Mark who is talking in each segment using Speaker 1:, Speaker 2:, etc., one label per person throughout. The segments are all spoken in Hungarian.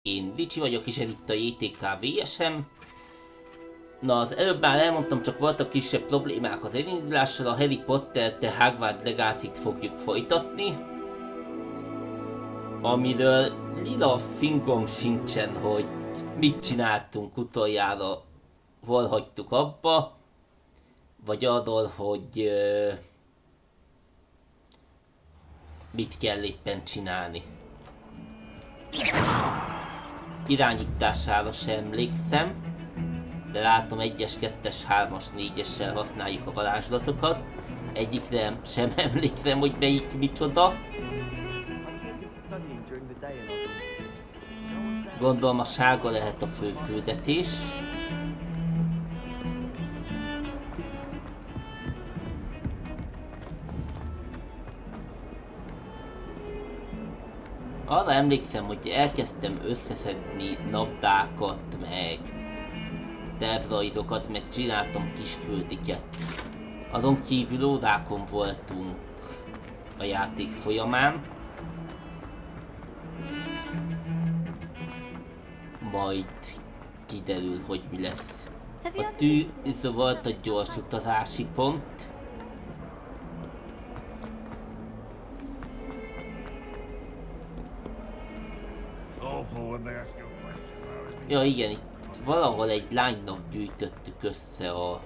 Speaker 1: Én Ricsi vagyok, és ez itt a JTK VSM. Na, az előbb már elmondtam, csak voltak kisebb problémák az elindulással, a Harry Potter The Hogwarts Legacy-t fogjuk folytatni. Amiről lila fingom sincsen, hogy mit csináltunk utoljára, hol hagytuk abba, vagy arról, hogy mit kell éppen csinálni. Irányítására sem emlékszem, de látom 1-es, 2-es, 3-as, 4-essel használjuk a varázslatokat. Egyikre sem emlékszem, hogy melyik micsoda. Gondolom a sárga lehet a fő küldetés. Arra emlékszem, hogy elkezdtem összeszedni labdákat, meg tervrajzokat, meg csináltam kis küldiket. Azon kívül órákon voltunk a játék folyamán. Majd kiderül, hogy mi lesz. A tűz volt a gyors utazási pont. Ja igen, itt valahol egy lánynak gyűjtöttük össze a...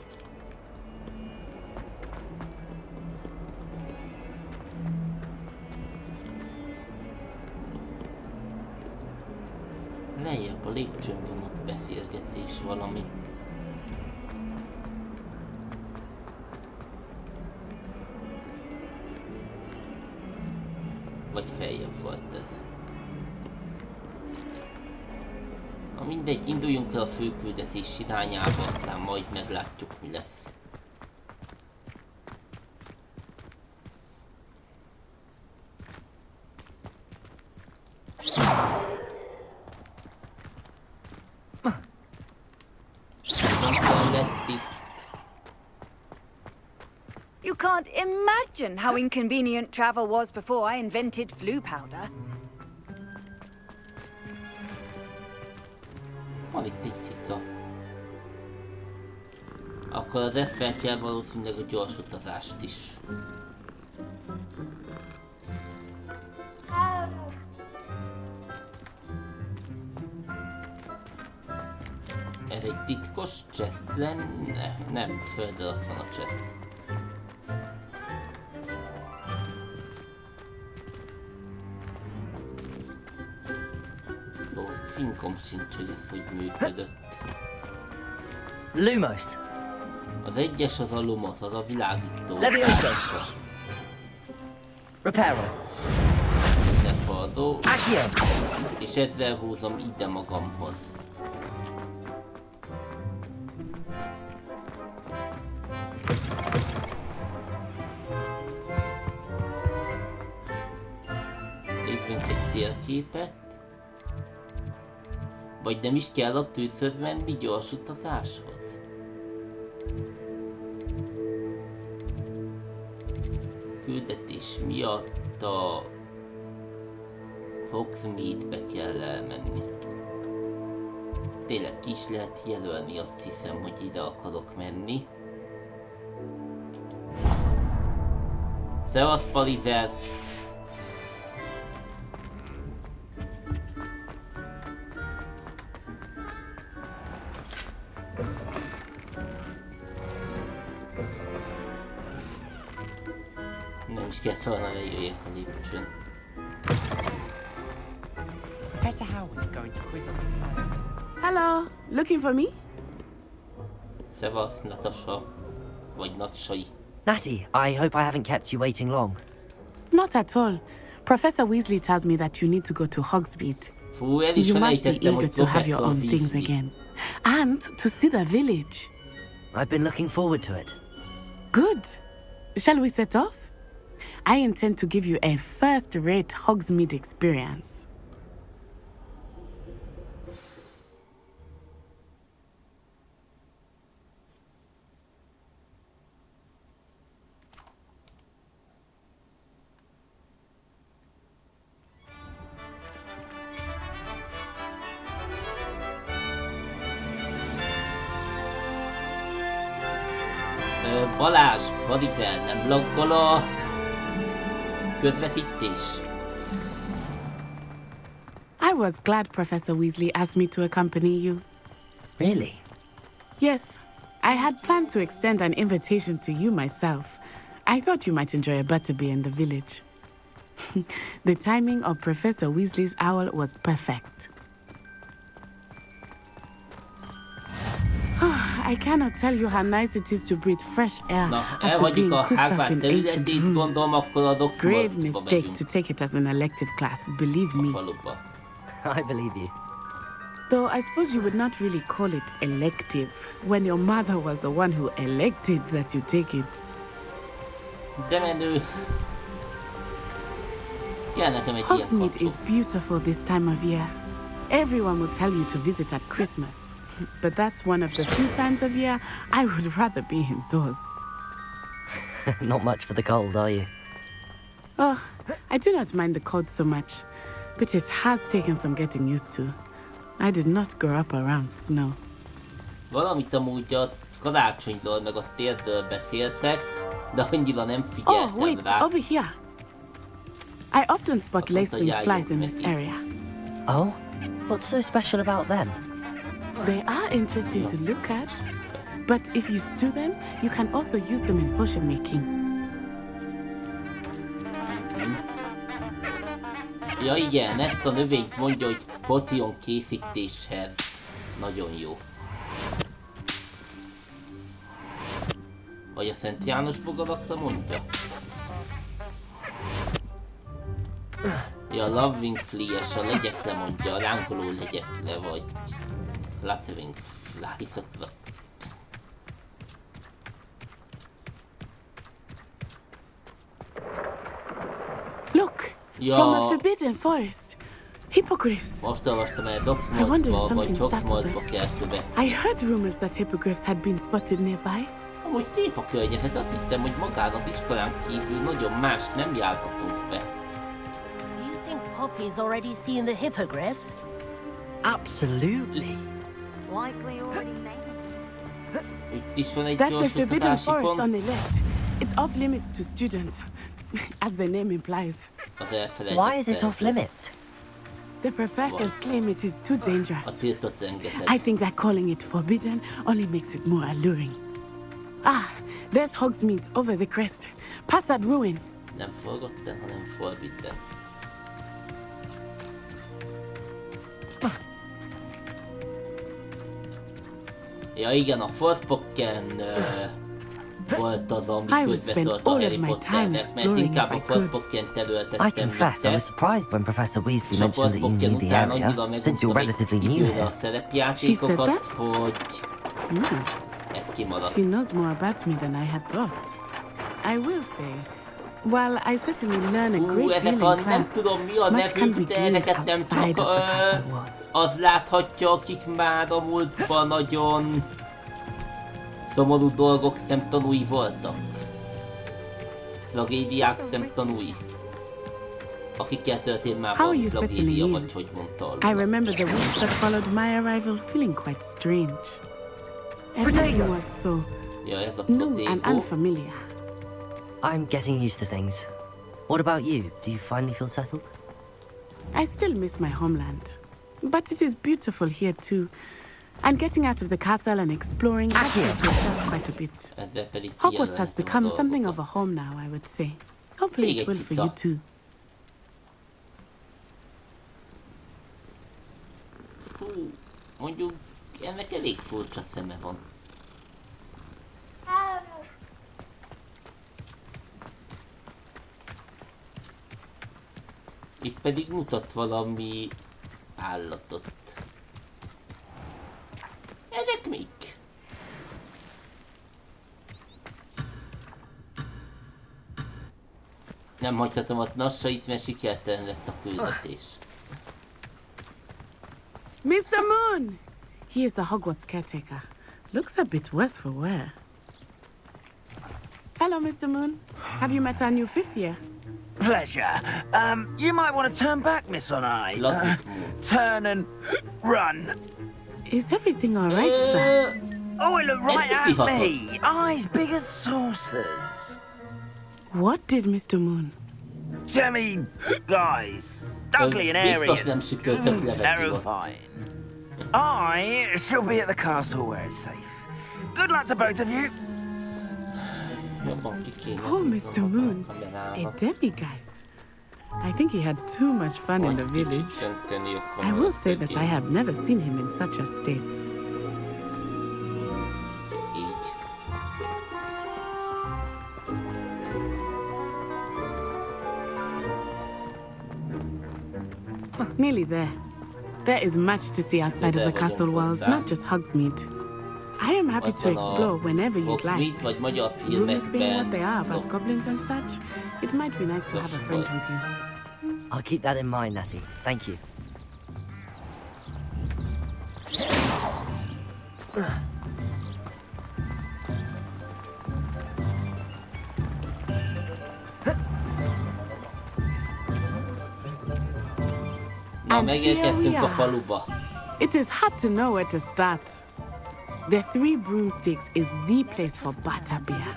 Speaker 1: Lejjebb a lépcsőn van ott beszélgetés valami. Vagy feljebb volt ez. Na mindegy, induljunk el a főküldetés irányába, aztán majd meglátjuk, mi lesz.
Speaker 2: You can't imagine how inconvenient travel was before I invented flu powder.
Speaker 1: Van itt egy cica. Akkor az F-fel kell valószínűleg a gyors utazást is. Ez egy titkos chest lenne? Nem, föld alatt van a chest. Jó, finkom sincs, hogy ez hogy működött.
Speaker 3: Lumos.
Speaker 1: Az 1-es az a Lumos, az a világító.
Speaker 3: Levioso. Reparo.
Speaker 1: Nefardó.
Speaker 3: Accio.
Speaker 1: És ezzel húzom ide magamhoz. Nézzünk egy térképet. Vagy nem is kell a tűzhöz menni gyors utazáshoz? Küldetés miatt a Hogsmeade-be kell elmenni. Tényleg ki is lehet jelölni, azt hiszem, hogy ide akarok menni. Szevasz, Parizer! Nem is kellett volna lejöjjek a lépcsőn.
Speaker 4: Professor Howard's going to quiz on the plan.
Speaker 5: Hello, looking for me?
Speaker 1: Szevasz, Natasha. Vagy Natsai.
Speaker 3: Natty, I hope I haven't kept you waiting long.
Speaker 5: Not at all. Professor Weasley tells me that you need to go to Hogsmeade.
Speaker 1: Fú, el is
Speaker 5: You must be
Speaker 1: felejtettem,
Speaker 5: eager
Speaker 1: hogy
Speaker 5: to have your
Speaker 1: Professor
Speaker 5: own things
Speaker 1: Weasley.
Speaker 5: again. And to see the village.
Speaker 3: I've been looking forward to it.
Speaker 5: Good. Shall we set off? I intend to give you a first-rate Hogsmeade experience.
Speaker 1: Balázs, Parivel, nem laggol a közvetítés?
Speaker 5: I was glad Professor Weasley asked me to accompany you.
Speaker 3: Really?
Speaker 5: Yes, I had planned to extend an invitation to you myself. I thought you might enjoy a butterbeer in the village. The timing of Professor Weasley's owl was perfect. I cannot tell you how nice it is to breathe fresh air
Speaker 1: Na,
Speaker 5: after
Speaker 1: elhagyjuk
Speaker 5: being
Speaker 1: a
Speaker 5: cooped up
Speaker 1: Hogwarts
Speaker 5: in ancient
Speaker 1: területét,
Speaker 5: rooms.
Speaker 1: gondolom, akkor a
Speaker 5: Grave
Speaker 1: Hogwartsba
Speaker 5: mistake
Speaker 1: megyünk
Speaker 5: to take it as an elective class, believe
Speaker 1: a
Speaker 5: me.
Speaker 1: faluba.
Speaker 3: I believe you.
Speaker 5: Though I suppose you would not really call it elective when your mother was the one who elected that you take it.
Speaker 1: De menő. Kell nekem egy ilyen
Speaker 5: Hogsmeade
Speaker 1: kapcsol.
Speaker 5: is beautiful this time of year. Everyone will tell you to visit at Christmas, but that's one of the few times of year I would rather be indoors.
Speaker 3: Not much for the cold, are you?
Speaker 5: Oh, I do not mind the cold so much, but it has taken some getting used to. I did not grow up around snow.
Speaker 1: Valamit amúgy a karácsonyról meg a térről beszéltek, de annyira nem
Speaker 5: Oh,
Speaker 1: figyeltem
Speaker 5: wait,
Speaker 1: rá.
Speaker 5: over here. I often spot
Speaker 1: Azt mondta,
Speaker 5: lacewing flies in
Speaker 1: járjunk
Speaker 5: this
Speaker 1: neki.
Speaker 5: area.
Speaker 3: Oh? What's so special about them?
Speaker 5: They are interesting to look at, but if you stew them, you can also use them in potion making.
Speaker 1: Ja igen, ezt a növényt mondja, hogy potion készítéshez. Nagyon jó. Vagy a Szent János bogarakra mondja? Ja, a Loving Flea-es, a legyekre mondja, a ránkoló legyekre, vagy Fluttering Flies-okra.
Speaker 5: Look,
Speaker 1: Ja.
Speaker 5: from a forbidden forest. Hippogriffs.
Speaker 1: Most olvastam el
Speaker 5: I wonder if
Speaker 1: Doxmortba, vagy
Speaker 5: something startled
Speaker 1: Doxmortba
Speaker 5: them.
Speaker 1: kell követni.
Speaker 5: I heard rumors that hippogriffs had been spotted nearby.
Speaker 1: Amúgy szép a környezet, azt hittem, hogy magán az iskolán kívül nagyon más nem járhatunk be.
Speaker 6: Do you think Poppy's already seen the hippogriffs?
Speaker 3: Absolutely.
Speaker 2: Like we already named.
Speaker 1: Itt is van egy
Speaker 5: That's the forbidden
Speaker 1: gyorsutatási
Speaker 5: forest on
Speaker 1: pont.
Speaker 5: the left. It's off limits to students, as the name implies.
Speaker 1: Az elfelejtett
Speaker 3: Why is it off
Speaker 1: terület.
Speaker 3: limits?
Speaker 5: The professors claim it is too
Speaker 1: A
Speaker 5: dangerous.
Speaker 1: tiltott rengeteg.
Speaker 5: I think that calling it forbidden only makes it more alluring. Ah, there's Hogsmeade over the crest. Past that ruin.
Speaker 1: Nem Forbidden, hanem Forbidden. Ja igen, a Forspoken volt az, ami
Speaker 5: I would spend
Speaker 1: közbeszólt a
Speaker 5: all of
Speaker 1: Harry
Speaker 5: my time
Speaker 1: Potternek, mert
Speaker 5: exploring
Speaker 1: inkább
Speaker 5: if
Speaker 1: a
Speaker 5: I could.
Speaker 1: Forspoken területet
Speaker 3: I confess, I was surprised when Professor Weasley mentioned that you knew the area, since you're relatively new
Speaker 1: a
Speaker 3: here.
Speaker 1: szerepjátékokat,
Speaker 5: She said that?
Speaker 1: hogy ez kimaradt.
Speaker 5: She knows more about me than I had thought. I will say, while I certainly learn a
Speaker 1: Fú,
Speaker 5: great deal
Speaker 1: ezek a
Speaker 5: in
Speaker 1: nem
Speaker 5: class,
Speaker 1: tudom mi a
Speaker 5: much can be
Speaker 1: nevük, de
Speaker 5: gained
Speaker 1: ezeket nem
Speaker 5: outside
Speaker 1: csak
Speaker 5: of the castle walls.
Speaker 1: az láthatja, akik már a múltban nagyon szomorú dolgok szemtanúi voltak. Tragédiák szemtanúi. Akikkel történt már
Speaker 5: How are
Speaker 1: valami
Speaker 5: you settling
Speaker 1: tragédia,
Speaker 5: in?
Speaker 1: vagy hogy mondta
Speaker 5: I
Speaker 1: alul.
Speaker 5: remember the weeks that followed my arrival feeling quite strange. Everything was so
Speaker 1: Ja, ez a
Speaker 5: new and
Speaker 1: placebo.
Speaker 5: unfamiliar.
Speaker 3: I'm getting used to things. What about you? Do you finally feel settled?
Speaker 5: I still miss my homeland, but it is beautiful here too. And getting out of the castle and exploring has helped me adjust quite a bit.
Speaker 1: Ezzel pedig
Speaker 5: Hogwarts has
Speaker 1: kijelölhetem a
Speaker 5: become something of
Speaker 1: dolgokat.
Speaker 5: a home now, I would say. Hopefully
Speaker 1: Még
Speaker 5: it
Speaker 1: egy
Speaker 5: will for you
Speaker 1: cica.
Speaker 5: too.
Speaker 1: Fú, mondjuk ennek elég furcsa szeme van. Itt pedig mutat valami állatot. Ezek mik? Nem hagyhatom a nassait, mert sikertelen lesz a küldetés.
Speaker 5: Mr. Moon! He is the Hogwarts caretaker. Looks a bit worse for wear. Hello, Mr. Moon. Have you met our new fifth year?
Speaker 7: Pleasure. You might want to turn back, Miss On-Eye.
Speaker 1: Logic Moon.
Speaker 7: Turn and run.
Speaker 5: Is everything all right, sir?
Speaker 7: Oh, it looked right at
Speaker 1: Elpihatott.
Speaker 7: me. Eyes big as saucers.
Speaker 5: What did Mr. Moon?
Speaker 7: Jemmy guys. Ugly and airy.
Speaker 1: Biztos nem sütöltök levet ivott.
Speaker 7: Terrifying. I shall be at the castle where it's safe. Good luck to both of you.
Speaker 1: Jobban ki kéne
Speaker 5: Oh, Mr. Moon. A demiguise. I think he had too much fun in the village. I will say that I have never seen him in such a state.
Speaker 1: Így.
Speaker 5: Nearly there. There is much to see outside of the castle walls, not just Hogsmeade. I am happy to explore whenever you'd like.
Speaker 1: Hogsmeade vagy magyar
Speaker 5: Rumors being what they are
Speaker 1: filmekben.
Speaker 5: about goblins and such, it might be nice to have a friend with you.
Speaker 3: I'll keep that in mind, Natty. Thank you.
Speaker 1: Na,
Speaker 5: And here we
Speaker 1: megérkeztünk a
Speaker 5: are.
Speaker 1: faluba.
Speaker 5: It is hard to know where to start. The Three Broomsticks is the place for butterbeer.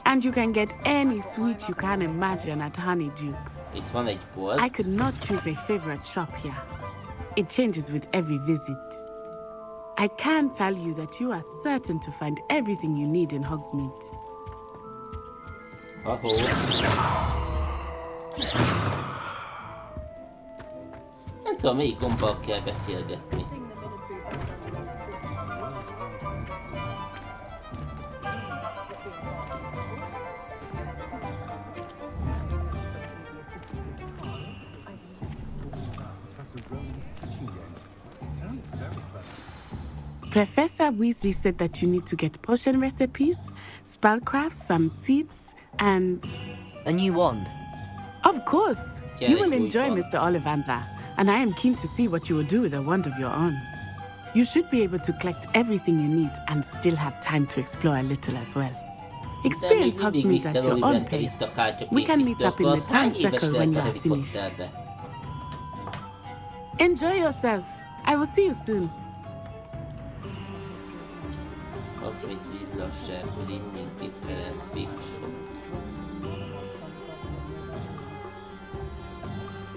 Speaker 5: And you can get any sweet you can imagine at Honeyduke's.
Speaker 1: Itt van egy bolt.
Speaker 5: I could not choose a favorite shop here. It changes with every visit. I can tell you that you are certain to find everything you need in Hogsmeade.
Speaker 1: Ahó. Nem tudom, melyik gombbal kell beszélgetni.
Speaker 5: Professor Weasley said that you need to get potion recipes, spellcrafts, some seeds, and...
Speaker 3: A new wand.
Speaker 5: Of course!
Speaker 1: Yeah,
Speaker 5: You will
Speaker 1: we
Speaker 5: enjoy
Speaker 1: will.
Speaker 5: Mr. Ollivander, and I am keen to see what you will do with a wand of your own. You should be able to collect everything you need and still have time to explore a little as well. Experience
Speaker 1: De még mindig
Speaker 5: Hogsmeade at
Speaker 1: Mr.
Speaker 5: your own
Speaker 1: Ollivander
Speaker 5: pace.
Speaker 1: itt a kártya
Speaker 5: We can meet up in the
Speaker 1: készítőkor. Hány
Speaker 5: time
Speaker 1: éves
Speaker 5: circle when
Speaker 1: lehet
Speaker 5: you
Speaker 1: a
Speaker 5: are
Speaker 1: Harry
Speaker 5: finished.
Speaker 1: Potterbe?
Speaker 5: Enjoy yourself. I will see you soon.
Speaker 1: Hogsmeade villasság, Rimminki Ferenc.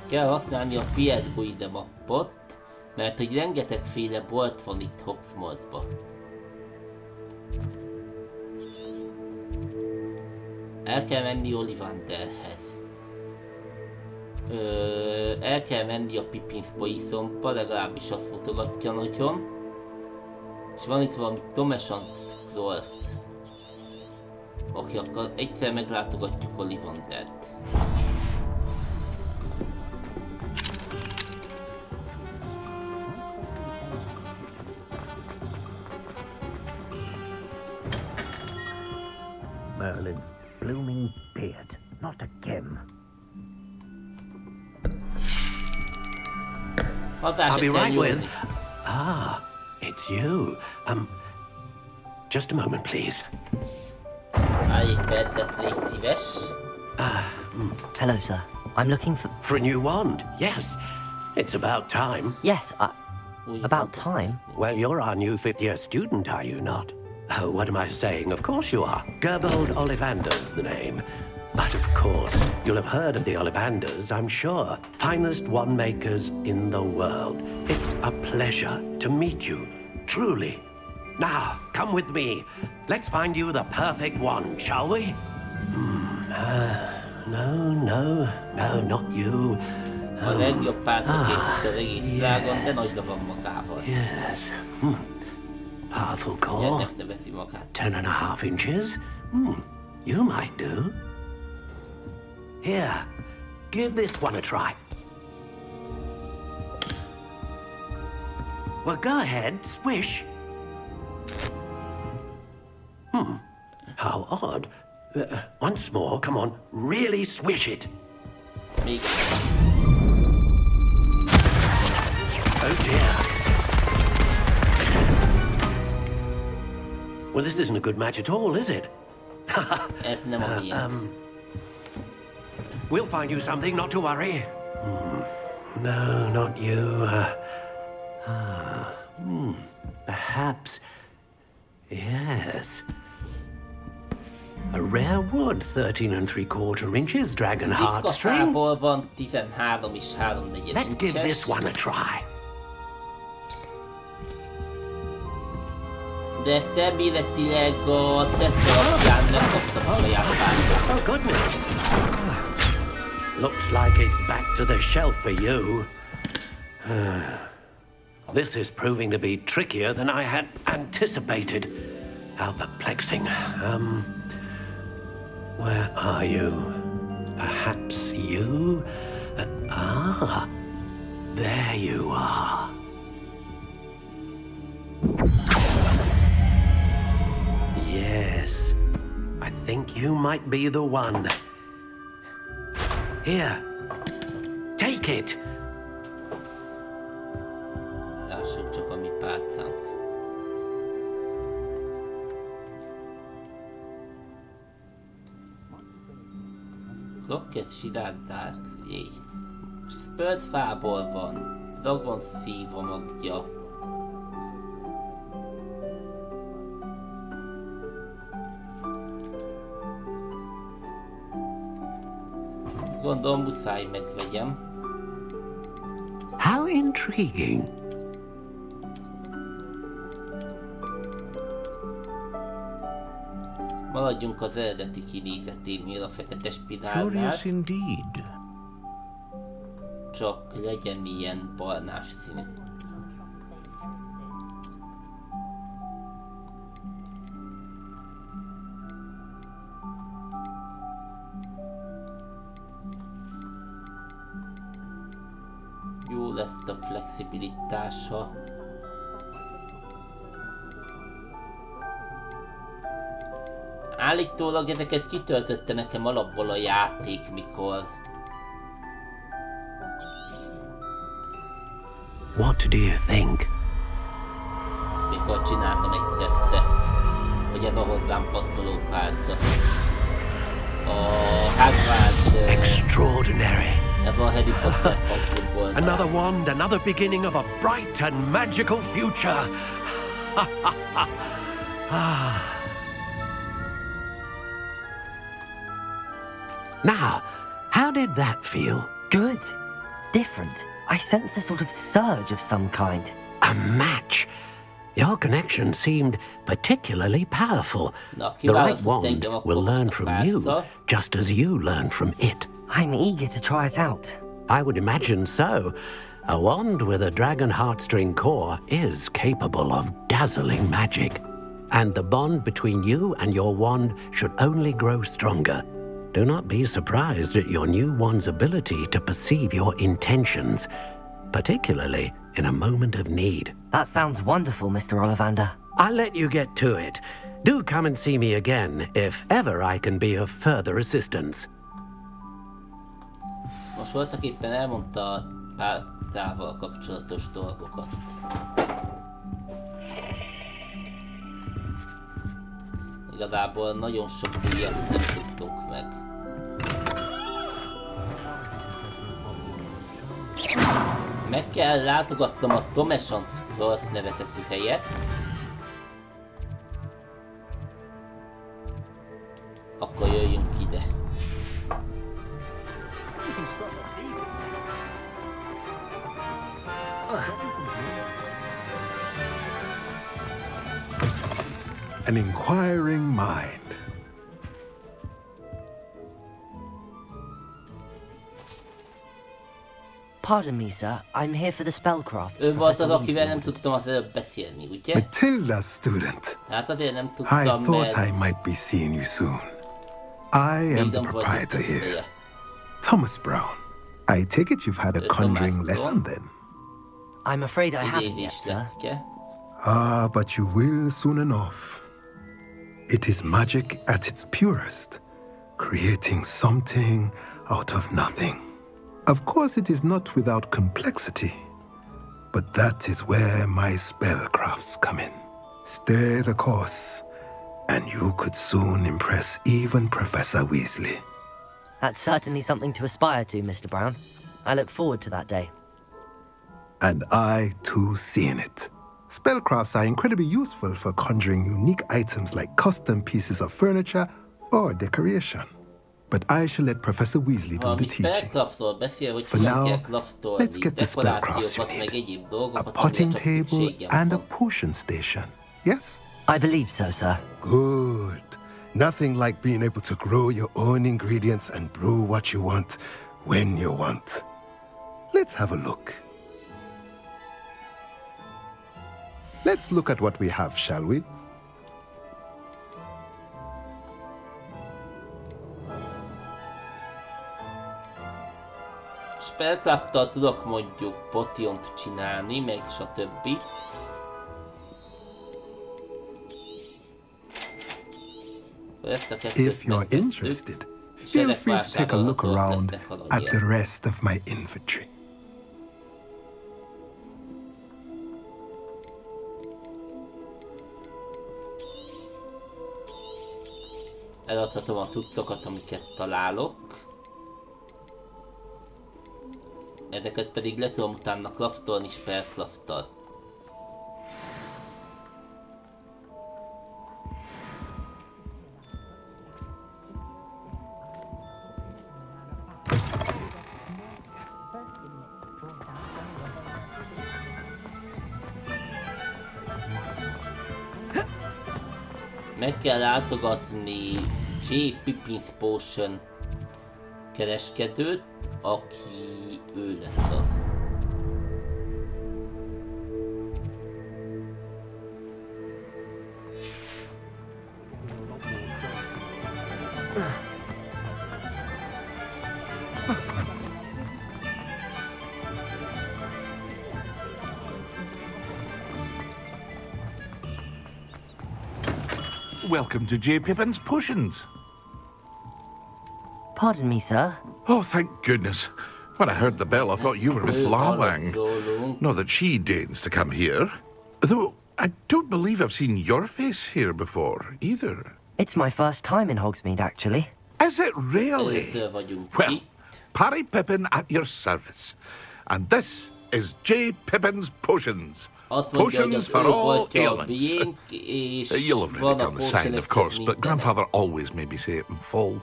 Speaker 1: Kell használni a Fieldguide mappot, mert hogy rengetegféle bolt van itt Hogsmeade-ba. El kell menni Ollivanderhez. El kell menni a Pippin Poisonba, legalábbis azt mutogatja nagyon. És van itt valami Thomas and Scrolls. Oké, akkor egyszer meglátogatjuk Ollivandert.
Speaker 8: Merlin's blooming beard. Not again.
Speaker 7: I'll be right with.
Speaker 1: Jönni.
Speaker 9: Ah, it's you. Just a moment, please.
Speaker 1: Várj egy percet, légy szíves.
Speaker 3: Hello, sir. I'm looking for...
Speaker 9: For a new wand, yes. It's about time.
Speaker 3: Yes,
Speaker 1: Új
Speaker 3: about
Speaker 1: van.
Speaker 3: time.
Speaker 9: Well, you're our new fifth-year student, are you not? Oh, what am I saying? Of course you are. Gerbold Ollivander's the name. But of course, you'll have heard of the Ollivanders, I'm sure. Finest wand makers in the world. It's a pleasure to meet you, truly. Now, come with me. Let's find you the perfect wand, shall we? No, not you.
Speaker 1: A legjobb pártakészítő az egész világon, de nagyra van magával.
Speaker 9: Yes. Powerful core.
Speaker 1: Ennek nevezi magát.
Speaker 9: 10.5 inches? You might do. Here, give this one a try. Well, go ahead, swish. How odd. Once more, come on, really swish it.
Speaker 1: Még
Speaker 9: Oh dear. Well, this isn't a good match at all, is it?
Speaker 1: ez nem a miénk.
Speaker 9: We'll find you something, not to worry. No, not you. Perhaps Yes. A rare wood, 13 3/4 inches, dragon heartstring.
Speaker 1: Fából van 13 és 3/4
Speaker 9: Let's give
Speaker 1: inches.
Speaker 9: this one a try.
Speaker 1: De ezt elméletileg a teszt alapján megkaptam a saját pártát.
Speaker 9: Oh, goodness. Looks like it's back to the shelf for you. This is proving to be trickier than I had anticipated. How perplexing. Where are you? Perhaps you? There you are. Yes, I think you might be the one. Here, take it.
Speaker 1: Lássuk csak a mi pálcánk. Rocket sirárdák, jéj. Spurs fából van. Dragon szív a magja. Gondolom muszáj megvegyem.
Speaker 9: How intriguing.
Speaker 1: Maradjunk az eredeti kinézeténél a fekete spirálnál.
Speaker 10: Curious indeed.
Speaker 1: Csak legyen ilyen barnás színű. Jó lesz a flexibilitása. Állítólag ezeket kitöltötte nekem alapból a játék, mikor...
Speaker 9: What do you think?
Speaker 1: Mikor csináltam egy tesztet, hogy ez a hozzám passzoló pálca. A Hogwarts...
Speaker 9: Extraordinary.
Speaker 1: Ez a Harry Potter fanklubból.
Speaker 9: Another wand, another beginning of a bright and magical future. Now, how did that feel?
Speaker 3: Good. Different. I sensed a sort of surge of some kind.
Speaker 9: A match. Your connection seemed particularly powerful. The right wand will learn from you, just as you learn from it.
Speaker 3: I'm eager to try it out.
Speaker 9: I would imagine so. A wand with a dragon heartstring core is capable of dazzling magic. And the bond between you and your wand should only grow stronger. Do not be surprised at your new wand's ability to perceive your intentions, particularly in a moment of need.
Speaker 3: That sounds wonderful, Mr. Ollivander.
Speaker 9: I'll let you get to it. Do come and see me again if ever I can be of further assistance.
Speaker 1: Most voltak éppen elmondta a pálcával kapcsolatos dolgokat. Igazából nagyon sok ilyet nem tudtunk meg. Meg kell látogatnom a Thomas Cross nevezetű helyet. Akkor jöjjünk ide.
Speaker 11: An inquiring mind.
Speaker 3: Pardon me, sir. I'm here for the spellcrafts.
Speaker 1: Ő volt az, akivel nem tudtam az előbb beszélni, ugye?
Speaker 11: Matilda's student.
Speaker 1: Tehát azért nem
Speaker 11: I
Speaker 1: tudtam,
Speaker 11: thought
Speaker 1: mert...
Speaker 11: I might be seeing you soon. I am the proprietor here. Thomas Brown. I take it you've had a conjuring lesson then?
Speaker 3: I'm afraid I haven't yet, sir.
Speaker 11: Ah, but you will soon enough. It is magic at its purest, creating something out of nothing. Of course, it is not without complexity, but that is where my spellcrafts come in. Stay the course, and you could soon impress even Professor Weasley.
Speaker 3: That's certainly something to aspire to, Mr. Brown. I look forward to that day.
Speaker 11: And I, too, seeing it. Spellcrafts are incredibly useful for conjuring unique items like custom pieces of furniture or decoration. But I shall let Professor Weasley do the teaching. For now, let's get the spellcrafts you need. A potting table and a potion station, yes?
Speaker 3: I believe so, sir.
Speaker 11: Good. Nothing like being able to grow your own ingredients and brew what you want when you want. Let's have a look. Let's look at what we have, shall we?
Speaker 1: Spellcraft-tal tudok mondjuk potiont csinálni, meg stb.
Speaker 11: If you're interested, feel free to take a look around at the rest of my inventory.
Speaker 1: Eladhatom a cuccokat, amiket találok. Ezeket pedig le tudom utána craftolni spellcraft-tal. Meg kell látogatni J. Pippin's Potion kereskedőt, aki ő lesz az.
Speaker 10: Welcome to J. Pippin's Potions.
Speaker 3: Pardon me, sir.
Speaker 10: Oh, thank goodness. When I heard the bell, I thought you were Miss Lawang. Not that she deigns to come here. Though I don't believe I've seen your face here before, either.
Speaker 3: It's my first time in Hogsmeade, actually.
Speaker 10: Is it really? Well, Parry Pippin at your service. And this is J. Pippin's Potions. Potions for all ailments. You'll have read it on the sign, of course, but Grandfather always made me say it in full.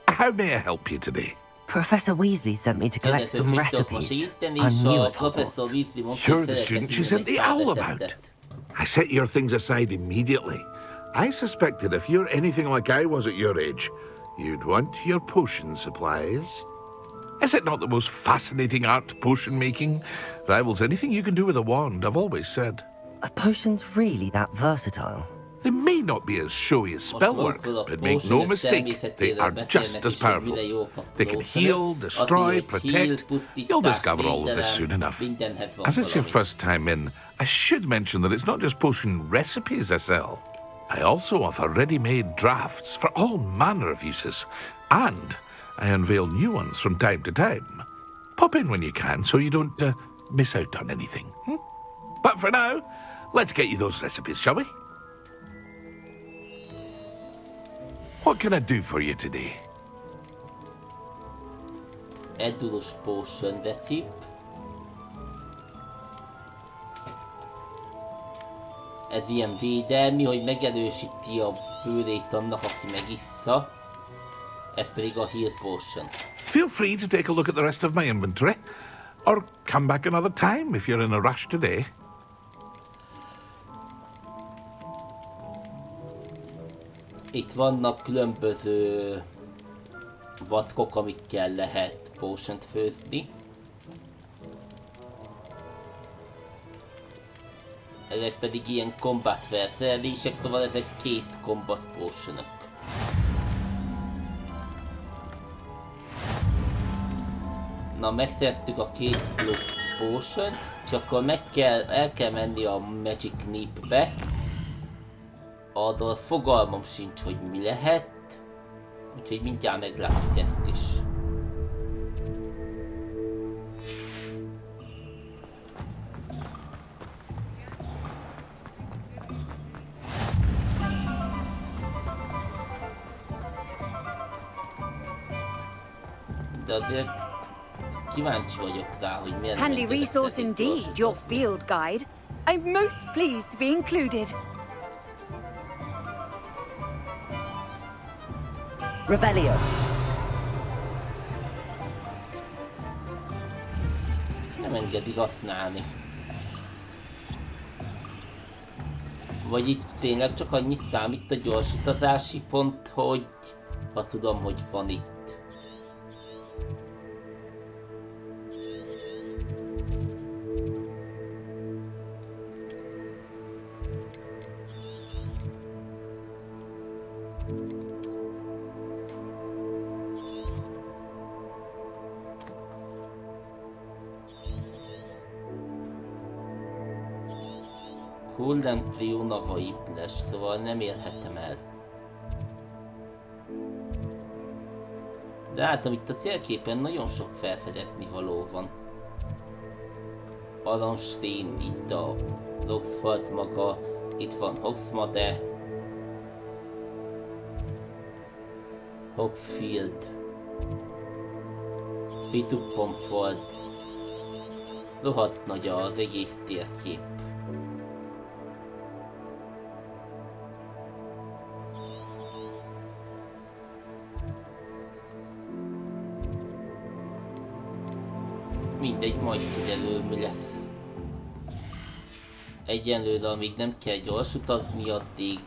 Speaker 10: How may I help you today?
Speaker 3: Professor Weasley sent me to collect some recipes. I'm new at Hogwarts.
Speaker 10: You're the student she sent the owl about. I set your things aside immediately. I suspected if you're anything like I was at your age, you'd want your potion supplies. Is it not the most fascinating art, potion making? Rivals anything you can do with a wand, I've always said.
Speaker 3: Are potions really that versatile?
Speaker 10: They may not be as showy as spellwork, but make no mistake, they are just as powerful. They can heal, destroy, protect. You'll discover all of this soon enough. As it's your first time in, I should mention that it's not just potion recipes I sell. I also offer ready-made drafts for all manner of uses, and I unveil new ones from time to time. Pop in when you can so you don't miss out on anything. But for now, let's get you those recipes, shall we? What can I do for you today?
Speaker 1: Edulus potion recipe. Ez ilyen védelmi, hogy megerősíti a bőrét annak, aki megissza. Ez pedig a heal potion.
Speaker 10: Feel free to take a look at the rest of my inventory, or come back another time if you're in a rush today.
Speaker 1: Itt vannak különböző vackok, amikkel lehet potion-t főzni. Ezek pedig ilyen combat felszerelések, szóval ezek kész combat potion-ök. Na, megszereztük a 2 plusz potion, és akkor el kell menni a Magic Nip-be. Arról fogalmam sincs, hogy mi lehet, úgyhogy mindjárt meglátjuk ezt is. De azért kíváncsi vagyok rá, hogy milyen.
Speaker 2: Handy resource indeed, your field guide. I'm most pleased to be included.
Speaker 3: Revelio.
Speaker 1: Nem engedik használni. Vagy itt tényleg csak annyit számít a gyors utazási pont, hogy ha tudom, hogy van itt. Golden Trio Nava Ibles, szóval nem érhetem el. De hát itt a célképen nagyon sok felfedezni való van. Alanstein, itt a Logford maga, itt van Hogsmade, Hogfield, Pitupomford. Rohadt nagy az egész térkép. Mindegy, majd kiderül, mi lesz. Egyenlőre, amíg nem kell gyors utazni, addig...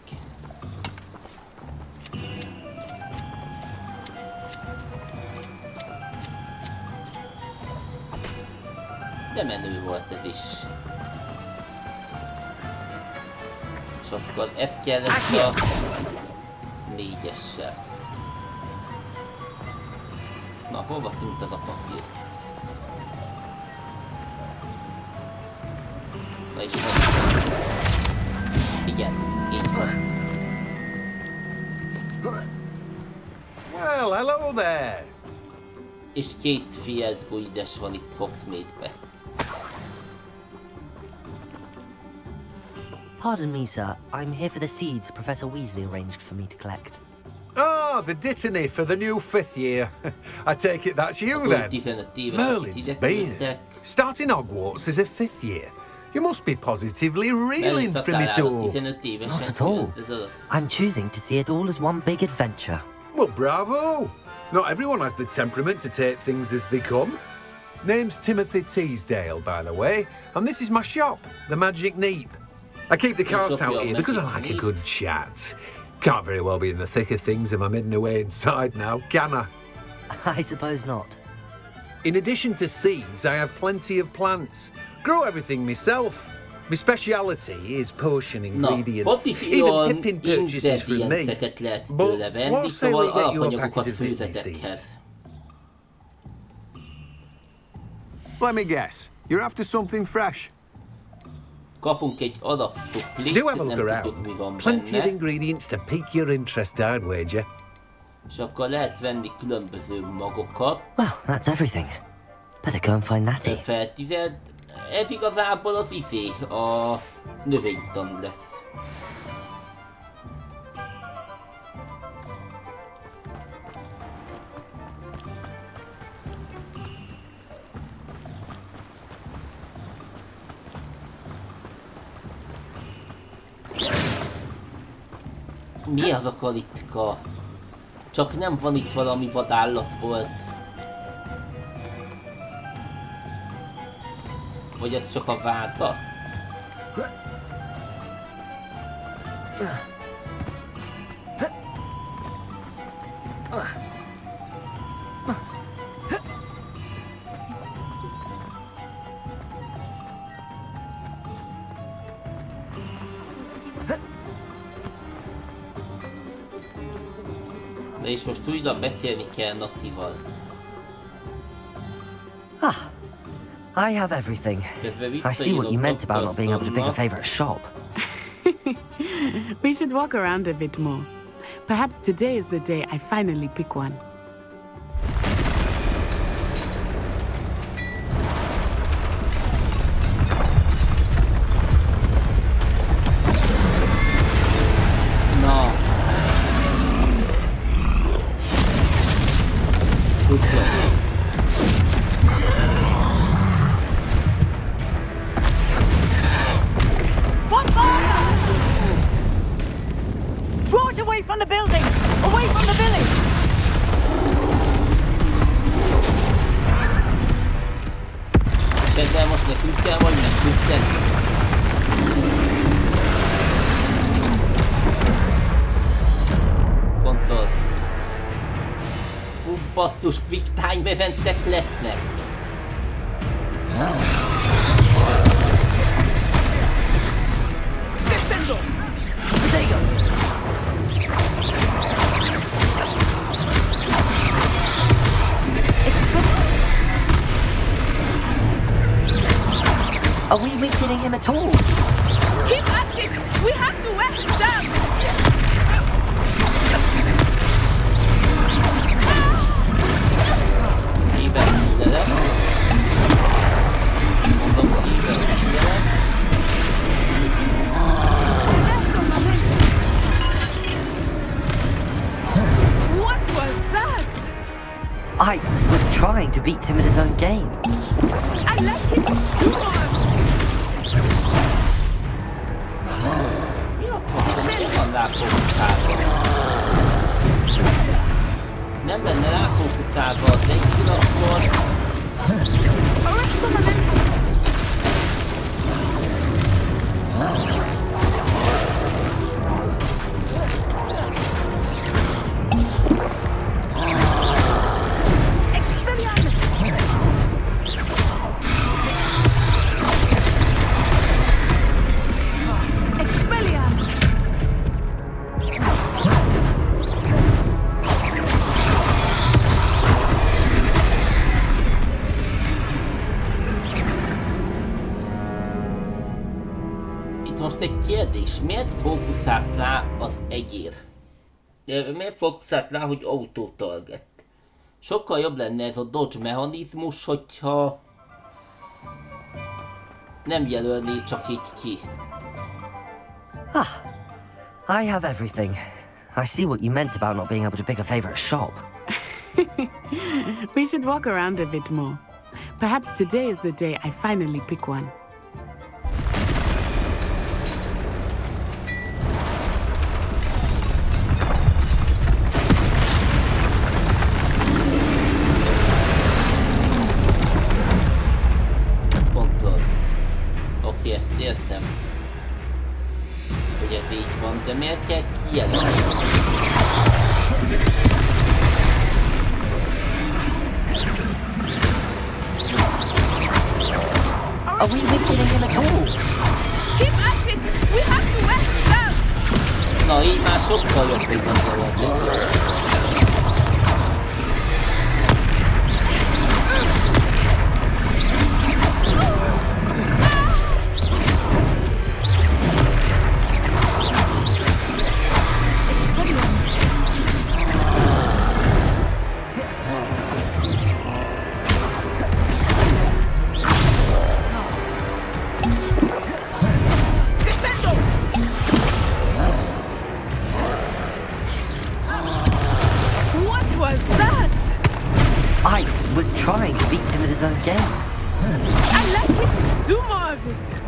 Speaker 1: De menő volt ez is. És akkor ez kellett a 4-essel. Na, hova tűnt az a papír? Na és igen, így van.
Speaker 12: Well, hello there.
Speaker 1: És 2 field guides van itt Hogsmeade-be.
Speaker 3: Pardon me, sir. I'm here for the seeds Professor Weasley arranged for me to collect.
Speaker 12: Ah, the dittany for the new 5th year. I take it that's you then. Merlin's beard. Starting Hogwarts as a 5th year. You must be positively reeling from it all.
Speaker 3: Not at all. I'm choosing to see it all as one big adventure.
Speaker 12: Well, bravo. Not everyone has the temperament to take things as they come. Name's Timothy Teasdale, by the way, and this is my shop, the Magic Neep. I keep the carts out here because I like a good chat. Can't very well be in the thick of things if I'm hidden away inside now, can I?
Speaker 3: I suppose not.
Speaker 12: In addition to seeds, I have plenty of plants. Grow everything myself. My speciality is potion ingredients. Even Pippin purchases from me. But what say we get you a packet of dittany seeds? Let me guess. You're after something fresh.
Speaker 1: Kapunk egy adag szuplit,
Speaker 12: Do have a
Speaker 1: nem
Speaker 12: look
Speaker 1: tudjuk, mi van
Speaker 12: around. Plenty of
Speaker 1: benne.
Speaker 12: ingredients to pique your interest, I'd wager.
Speaker 1: És akkor lehet venni különböző magokat.
Speaker 3: Well, that's everything. Better go and find Natty.
Speaker 1: Feltized. Ez igazából az izé, a növénytan lesz. Mi az a kalitka? Csak nem van itt valami vadállat volt. Vagy ez csak a váza? De és most újra beszélni kell Natival.
Speaker 3: I have everything. I see what you meant about not being able to pick a favorite shop.
Speaker 5: We should walk around a bit more. Perhaps today is the day I finally pick one.
Speaker 1: No. Good job.
Speaker 2: Away from the building! Away from the village!
Speaker 1: Ezzel most nekünk kell, vagy nekünk tenni? Kontroll. Fú, basszus, quick time eventek lesznek.
Speaker 2: Descendo! Potato!
Speaker 3: Are we weakening him at all?
Speaker 5: Keep at it! We have to wear him down! What was that?
Speaker 3: I was trying to beat him at his own game.
Speaker 5: I like him. Do more.
Speaker 1: Nem lenne ráfókuszálva az egyik, akkor... Most egy kérdés, miért fókuszált rá az egér? Miért fókuszált rá, hogy autótarget? Sokkal jobb lenne ez a dodge mechanizmus, hogyha nem jelölné csak így ki.
Speaker 3: Ah, I have everything. I see what you meant about not being able to pick a favorite shop.
Speaker 5: We should walk around a bit more. Perhaps today is the day I finally pick one.
Speaker 1: Oké, ezt értem, hogy ez így van, de miért kell kijelölni?
Speaker 3: Are we weakening him at all?
Speaker 5: Keep at it! We have to wear him down!
Speaker 1: Na, így már sokkal jobb, hogy gondolod.
Speaker 3: Trying to beat him at his own game.
Speaker 5: I like it. Do more of it.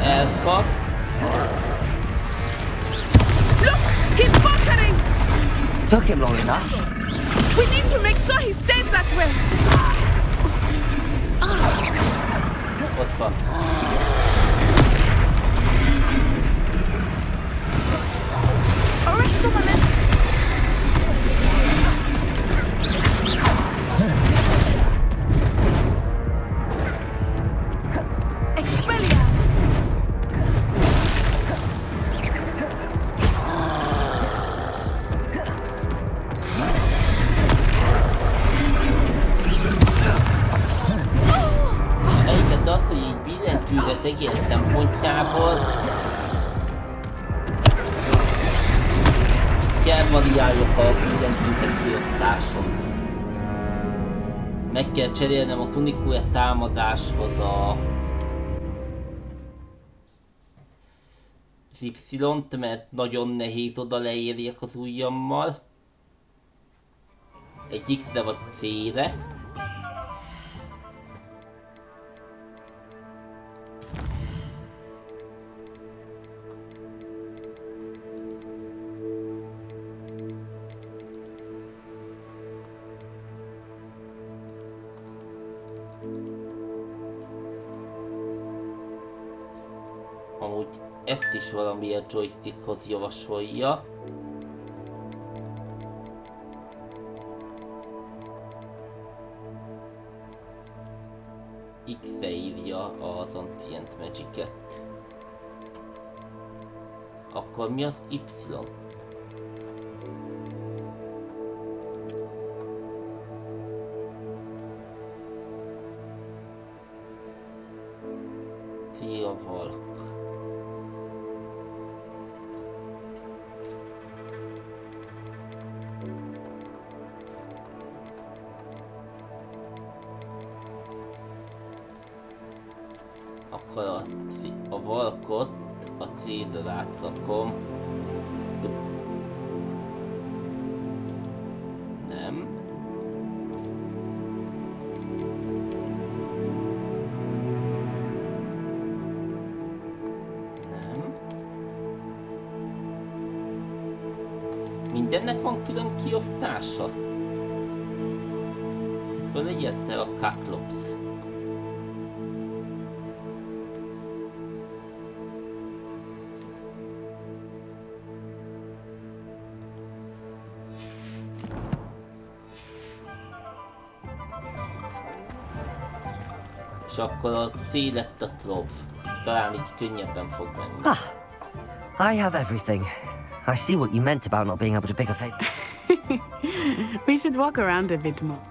Speaker 1: elkap.
Speaker 5: Look! He's faltering!
Speaker 3: Took him long enough.
Speaker 5: We need to make sure he stays that way.
Speaker 1: Ott van. Egész szempontjából itt kell variáljak a billentyűzet kiosztáson. Meg kell cserélnem a Funicule támadáshoz az Y-t, mert nagyon nehéz oda leérjek az ujjammal. Egy X-re vagy C-re. Amúgy ezt is valamilyen joystickhoz javasolja. X-e írja az Ancient Magic-et. Akkor mi az Y? C a valk. Akkor a valkot a C-re rátrakom. Nem. Nem. Mindennek van külön kiosztása? Akkor egyetlen a Kaklops. És akkor a C lett a trov. Talán így könnyebben fog menni.
Speaker 3: I have everything. I see what you meant about not being able to pick a favorite.
Speaker 5: We should walk around a bit more.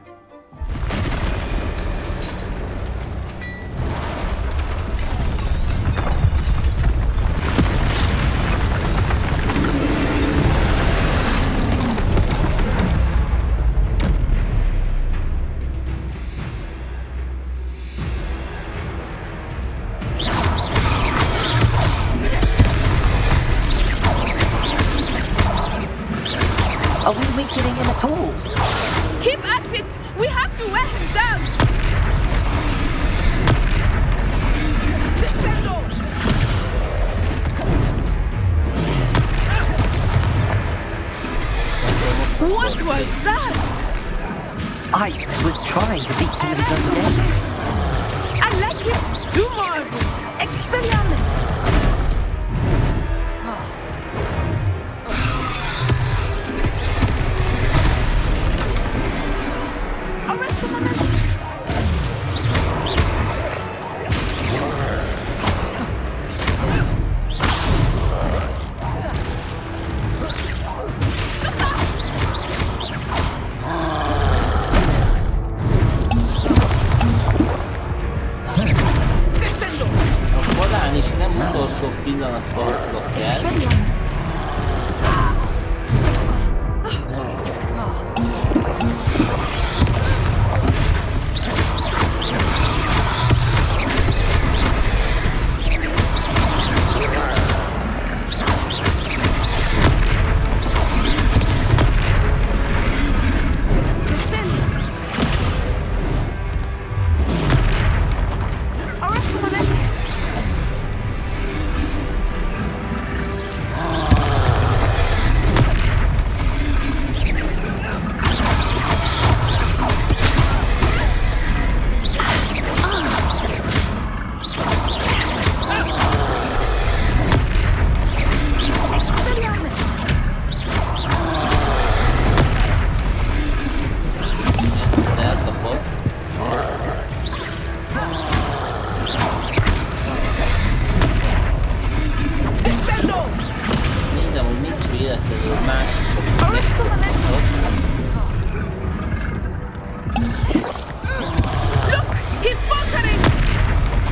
Speaker 3: Are we weakening him at all?
Speaker 5: Keep at it! We have to wear him down! What was that?
Speaker 3: I was trying to beat Timothy's own game.
Speaker 5: I like it! Do more of it! Expelliarmus!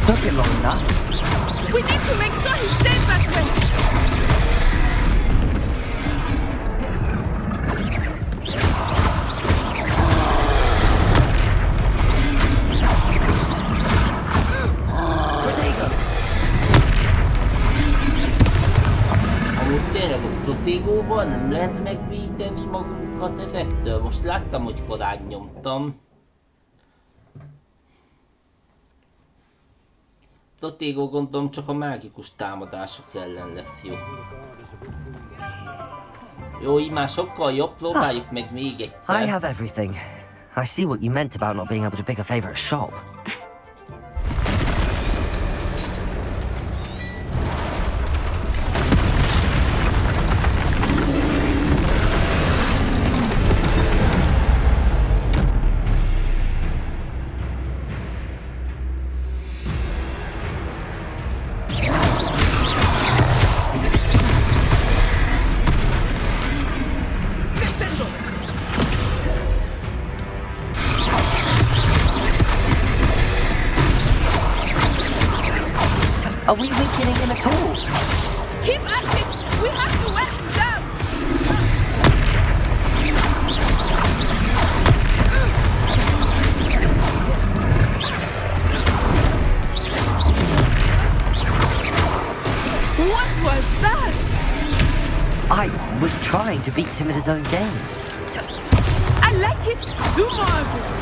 Speaker 3: Took him long enough.
Speaker 5: We need to make sure he stays that way.
Speaker 1: Amúgy tényleg a protégóval nem lehet megvédeni magunkat ezektől. Most láttam, hogy korán nyomtam. Protégó gondolom csak a mágikus támadások ellen lesz jó. Jó, így már sokkal jobb, próbáljuk meg még egyszer.
Speaker 3: I have everything. I see what you meant about not being able to pick a favorite shop. Are we weakening him at all?
Speaker 5: Keep at it! We have to wear him down! What was that?
Speaker 3: I was trying to beat him at his own game.
Speaker 5: I like it! Do more of it!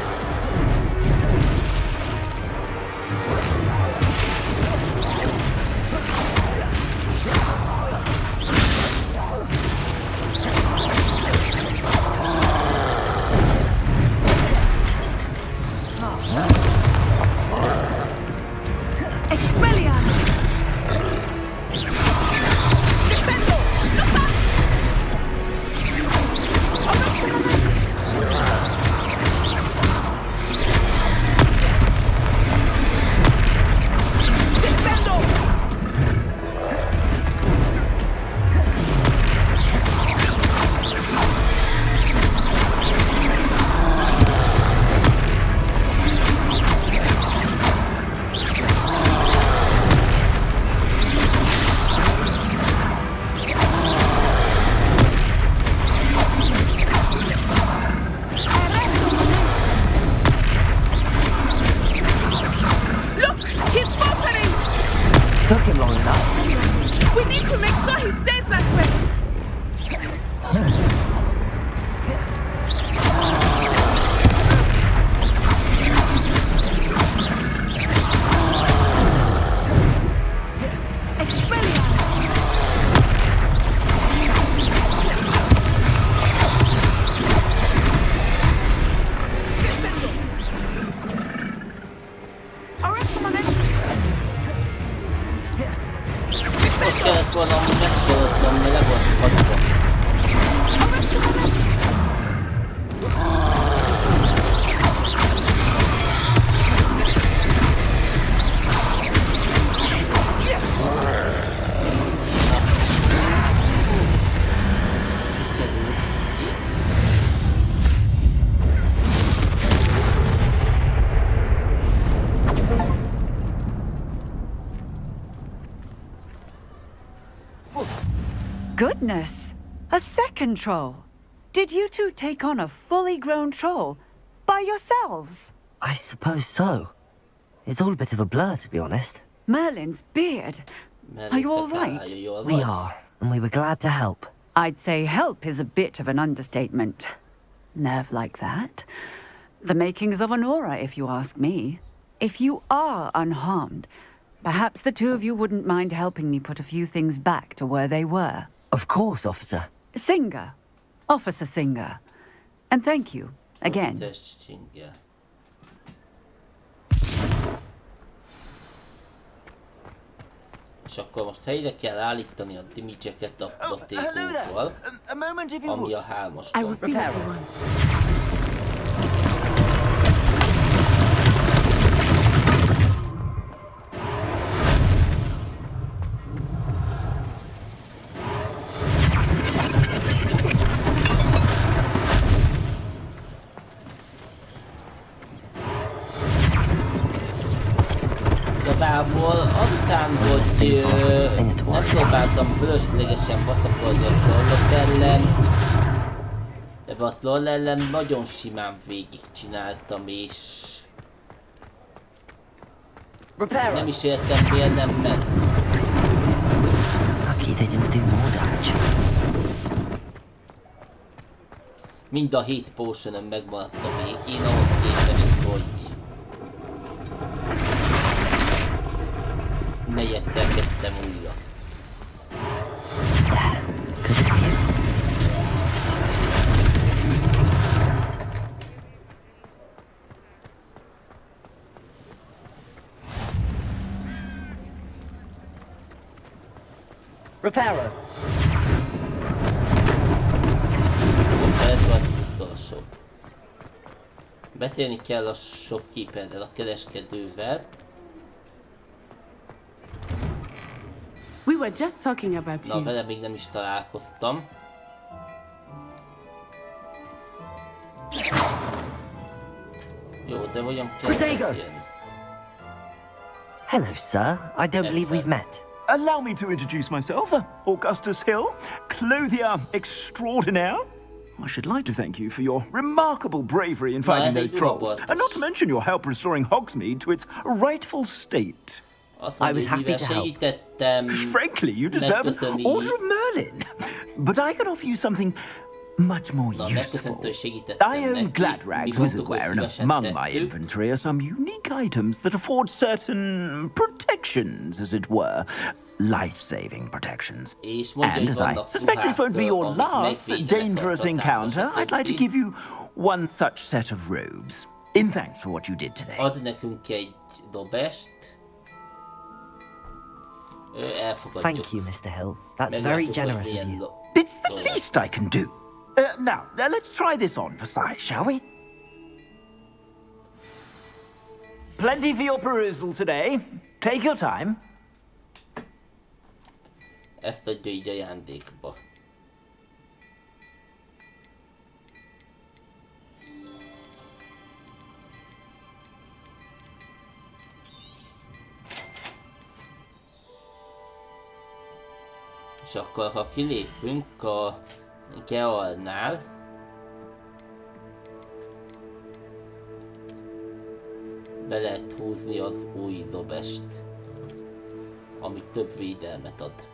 Speaker 3: Took him long enough.
Speaker 5: We need to make sure he stays that way.
Speaker 2: Goodness! A second troll! Did you two take on a fully grown troll by yourselves?
Speaker 3: I suppose so. It's all a bit of a blur, to be honest.
Speaker 2: Merlin's beard. Are you all right?
Speaker 3: We are, and we were glad to help.
Speaker 2: I'd say help is a bit of an understatement. Nerve like that. The makings of an aura, if you ask me. If you are unharmed, perhaps the two of you wouldn't mind helping me put a few things back to where they were.
Speaker 3: Of course, officer.
Speaker 2: Singer. Officer Singer. And thank you, again.
Speaker 1: És akkor most helyre kell állítani a damage-eket a protégóval, ami a 3-as.
Speaker 5: I will see what he wants.
Speaker 1: Igazából aztán, hogy nem próbáltam fölöslegesen vacakolni a trollok ellen, de a troll ellen nagyon simán végigcsináltam, és nem is értem, miért nem ment.
Speaker 3: Lucky they didn't do more damage.
Speaker 1: Mind a 7 potionom megmaradt a végén, ahhoz képest, hogy negyedszer kezdtem újra.
Speaker 3: Good as new. Reparo.
Speaker 1: Ez volt utolsó. Beszélni kell a shopkeeperrel, a kereskedővel.
Speaker 5: We were just talking about
Speaker 1: Na,
Speaker 5: you.
Speaker 1: vele még nem is találkoztam. Jó, de hogyan kell beszélni?
Speaker 3: Hello, sir. I don't believe we've met.
Speaker 13: Allow me to introduce myself, Augustus Hill, clothier extraordinaire. I should like to thank you for your remarkable bravery in fighting those trolls, and not to mention your help restoring Hogsmeade to its rightful state.
Speaker 3: I was happy to help.
Speaker 13: Frankly, you deserve an Order of Merlin, but I can offer you something much more useful. I own Gladrag's wizardware, and among my inventory are some unique items that afford certain protections, as it were. Life-saving protections. And as I suspect this won't be your last dangerous encounter, I'd like to give you one such set of robes, in thanks for what you did today.
Speaker 1: Ad nekünk egy dobest.
Speaker 3: Thank you, Mr. Hill. That's very generous of you.
Speaker 13: It's the least I can do. Now, let's try this on for size, shall we? Plenty for your perusal today. Take your time.
Speaker 1: Ezt adja így ajándékba. És akkor, ha kilépünk a Gearnál, be lehet húzni az új dobest, ami több védelmet ad.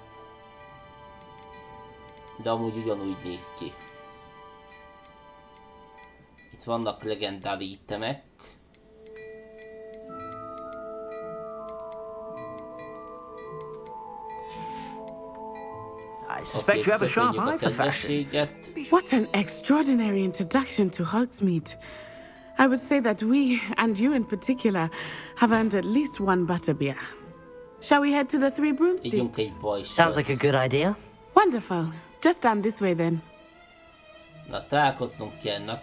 Speaker 1: De amúgy ugyanúgy néz ki. Itt vannak legendári itemek.
Speaker 13: I suspect you have a sharp eye for fashion.
Speaker 5: What an extraordinary introduction to Hogsmeade. I would say that we, and you in particular, have earned at least one butterbeer. Shall we head to the Three Broomsticks?
Speaker 3: Sounds like a good idea.
Speaker 5: Wonderful. Just down this way then.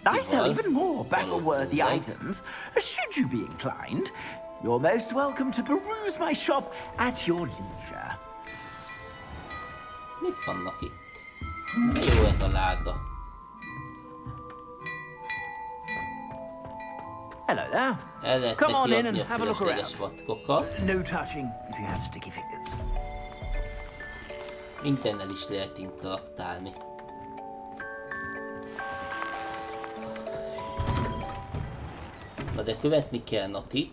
Speaker 13: I sell even more battle-worthy items. Should you be inclined, you're most welcome to peruse my shop at your leisure.
Speaker 1: Mit vannak itt? Jó ez a láda.
Speaker 13: Hello there. Come on in and have a look around. No touching if you have sticky fingers.
Speaker 1: Mindennel is lehet interaktálni. Na de követni kell Natit.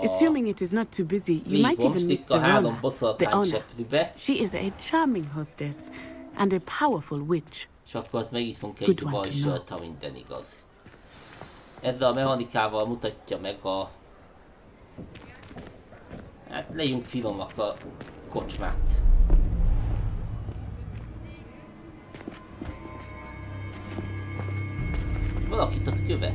Speaker 5: Assuming it is not too busy, you might even meet Serona, the owner. She is a charming hostess and a powerful witch.
Speaker 1: És akkor megiszunk egy bajsört, ha minden igaz. Ezzel a mechanikával mutatja meg a... Hát legyünk finomak a kocsmát. Valakit ott követ.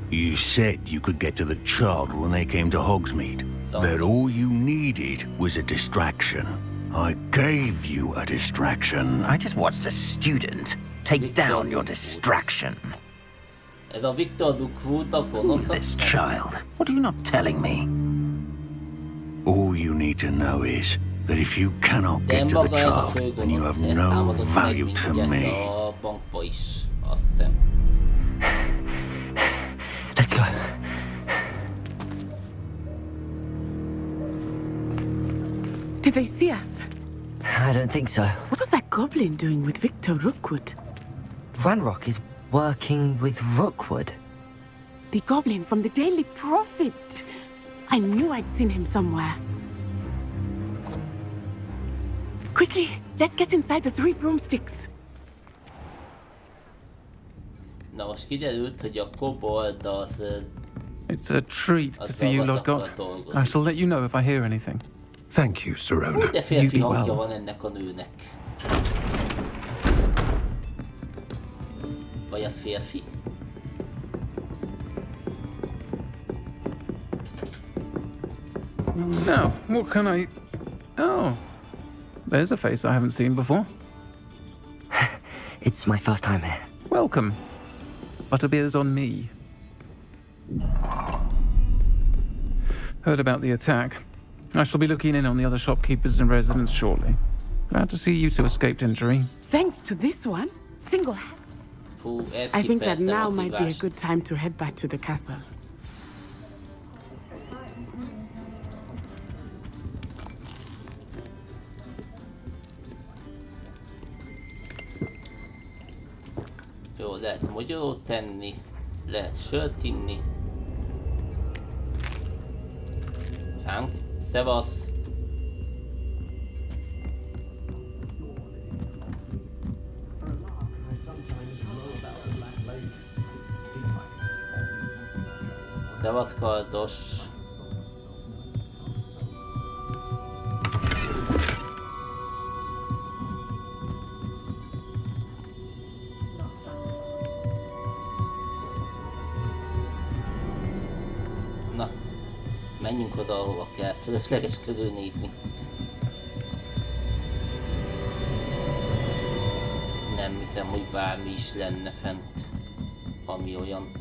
Speaker 14: You said you could get to the child when they came to Hogsmeade. That all you needed was a distraction. I gave you a distraction.
Speaker 13: I just watched a student take down your distraction. Who's this child? What are you not telling me?
Speaker 14: All you need to know is that if you cannot get to the child, then you have no value to me.
Speaker 3: Let's go.
Speaker 5: Did they see us?
Speaker 3: I don't think so.
Speaker 5: What was that goblin doing with Victor Rookwood?
Speaker 3: Ranrock is working with Rookwood.
Speaker 5: The goblin from the Daily Prophet. I knew I'd seen him somewhere. Quickly, let's get inside the 3 broomsticks.
Speaker 1: Na most kiderült, hogy a kobold az...
Speaker 15: It's a treat to see you, Lord God. I shall let you know if I hear anything.
Speaker 11: Thank you, Sirona.
Speaker 1: De férfi hangja van ennek a nőnek. Vagy a férfi?
Speaker 15: Now, what can I... Oh, there's a face I haven't seen before.
Speaker 3: It's my first time here.
Speaker 15: Welcome. Butterbeer's on me. Heard about the attack. I shall be looking in on the other shopkeepers and residents shortly. Glad to see you two escaped injury.
Speaker 5: Thanks to this one, single-handed. I think that now might be a good time to head back to the castle.
Speaker 1: Jó, lehet magyarót tenni, lehet sört inni. Fánk, szevasz! Szevasz, kardos! Na, menjünk oda, ahova kell, fölösleges körülnézni. Nem hiszem, hogy bármi is lenne fent, ami olyan.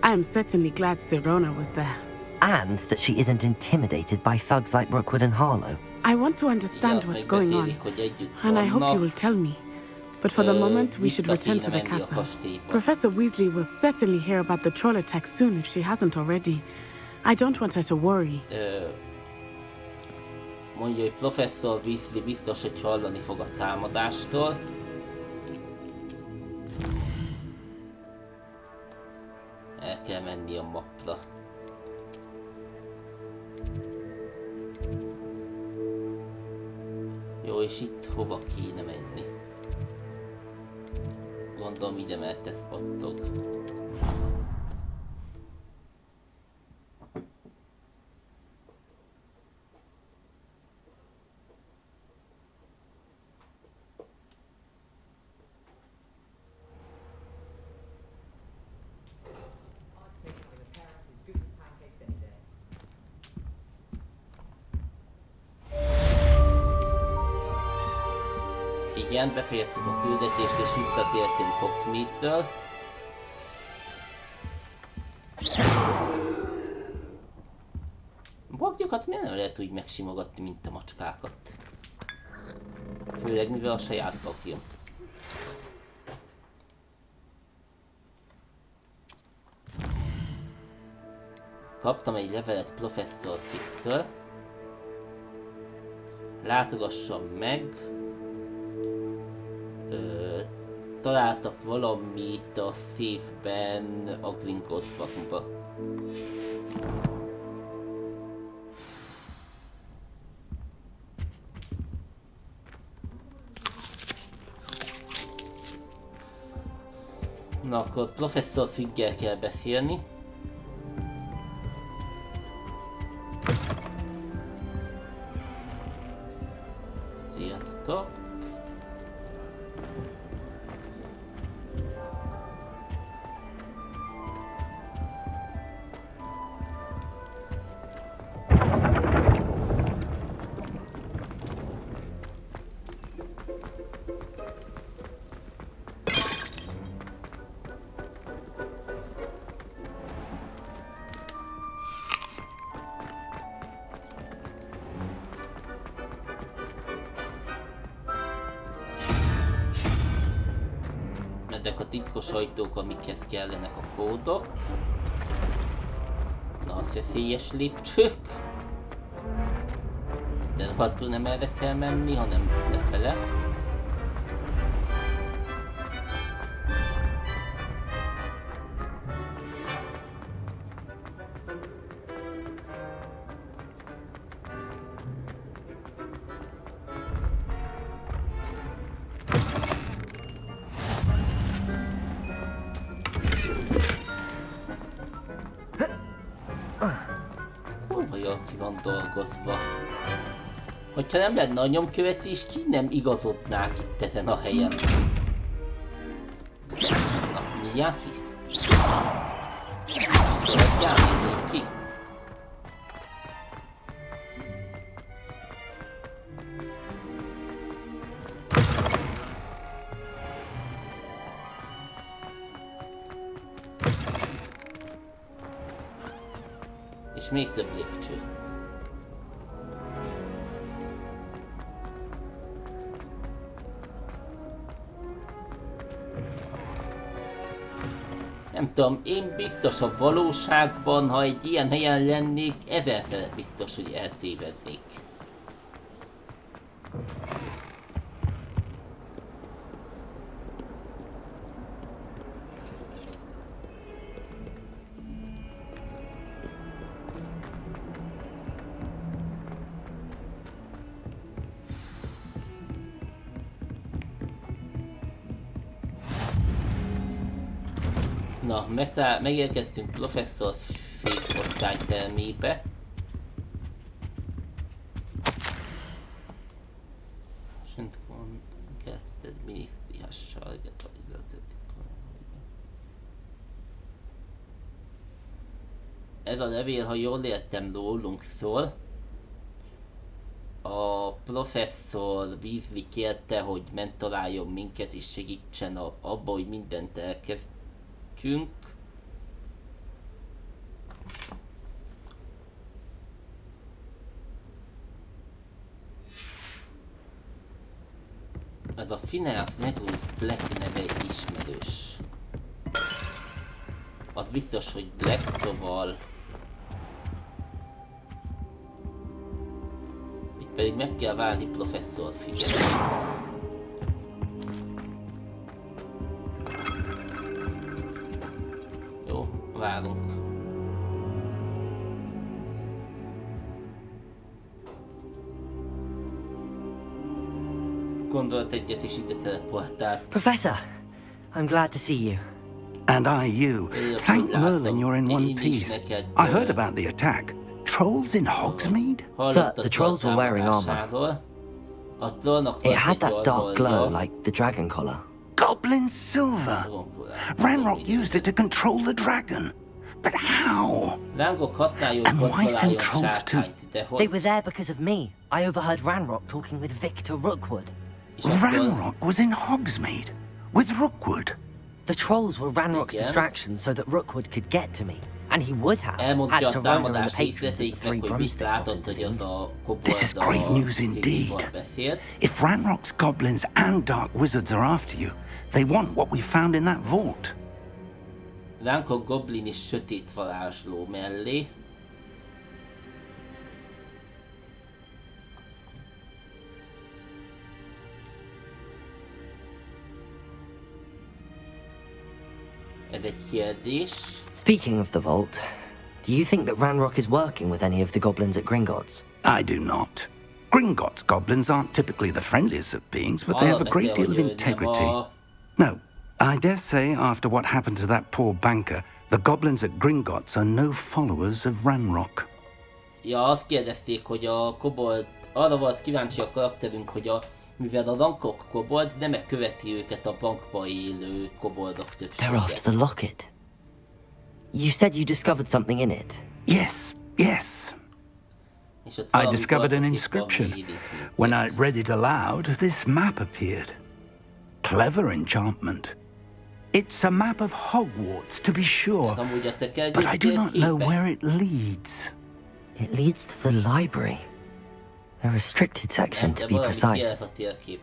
Speaker 5: I am certainly glad Sirona was there.
Speaker 3: And that she isn't intimidated by thugs like Rookwood and Harlow.
Speaker 5: I want to understand what's going on, and I hope you will tell me. But for the moment, we should return to the castle. Professor Weasley will certainly hear about the troll attack soon if she hasn't already. I don't want her to worry.
Speaker 1: Mondja, hogy Professor Weasley biztos, hogy hallani fog a támadástól. El kell menni a mapra. Jó, és itt hova kéne menni? Gondolom ide, mert ez pattog. Igen, befejeztük a küldetést és visszatértünk Hogsmeade-ről. Bagyokat miért nem lehet úgy megsimogatni, mint a macskákat? Főleg mivel a saját bagyom. Kaptam egy levelet Professor Fittől. Látogassam meg. Találtak valamit a széfben a Gringotts-ba. Na akkor Professor Figgel kell beszélni. Sziasztok! Ezek a titkos ajtók, amikhez kellenek a kódok. Na, a szeszélyes lépcsők. De rohadtul nem erre kell menni, hanem lefele. Kurva jól ki van dolgozva. Hogyha nem lenne a nyomkövetés, ki nem igazodnák itt ezen a helyen. Na, nyíljál ki. Nyíljál ki. És még több lépcső. Nem tudom, én biztos a valóságban, ha egy ilyen helyen lennék, ezerszer biztos, hogy eltévednék. Na, megérkeztünk professzor fékosztálytermébe. Ez a levél, ha jól értem, rólunk szól. A professzor Weasley kérte, hogy mentoráljon minket és segítsen abba, hogy mindent elkezdjünk. Ez a Phineas Negus Black neve ismerős. Az biztos, hogy Black, szóval... Itt pedig meg kell várni professzor figyelmet. Jó, várunk. Gondolt egyet is ide teleportált.
Speaker 3: Professor, I'm glad to see you.
Speaker 13: And I you. Thank Merlin you're in one piece. I heard about the attack. Trolls in Hogsmeade?
Speaker 3: Sir, the trolls were wearing armor. It had that dark glow like the dragon collar.
Speaker 13: Goblin silver! Ranrock used it to control the dragon. But how? And why send trolls too?
Speaker 3: They were there because of me. I overheard Ranrock talking with Victor Rookwood.
Speaker 13: Ranrock was in Hogsmeade? With Rookwood?
Speaker 3: The trolls were Ranrock's distraction so that Rookwood could get to me. And he would have, had Serona and the patrons of the Three Broomsticks not intervened.
Speaker 13: This is grave news indeed. If Ranrock's goblins and dark wizards are after you, they want what we found in that vault.
Speaker 1: Ranrock goblin és sötét varázsló mellé. Ez egy kérdés.
Speaker 3: Speaking of the vault, do you think that Ranrock is working with any of the goblins at Gringotts?
Speaker 13: I do not. Gringotts goblins aren't typically the friendliest of beings, but they have a great deal of integrity. No, I dare say after what happened to that poor banker, the goblins at Gringotts are no followers of Ranrock.
Speaker 1: Ja, azt kérdezték, hogy a kobold, arra volt kíváncsi a karakterünk, hogy mivel a Ranrock kobold, de megköveti őket a bankba élő koboldok többsége.
Speaker 3: They're after the locket. You said you discovered something in it.
Speaker 13: Yes, yes. I discovered an inscription. When I read it aloud, this map appeared. Clever enchantment. It's a map of Hogwarts, to be sure, but I do not know where it leads.
Speaker 3: It leads to the library. The restricted section, to be precise,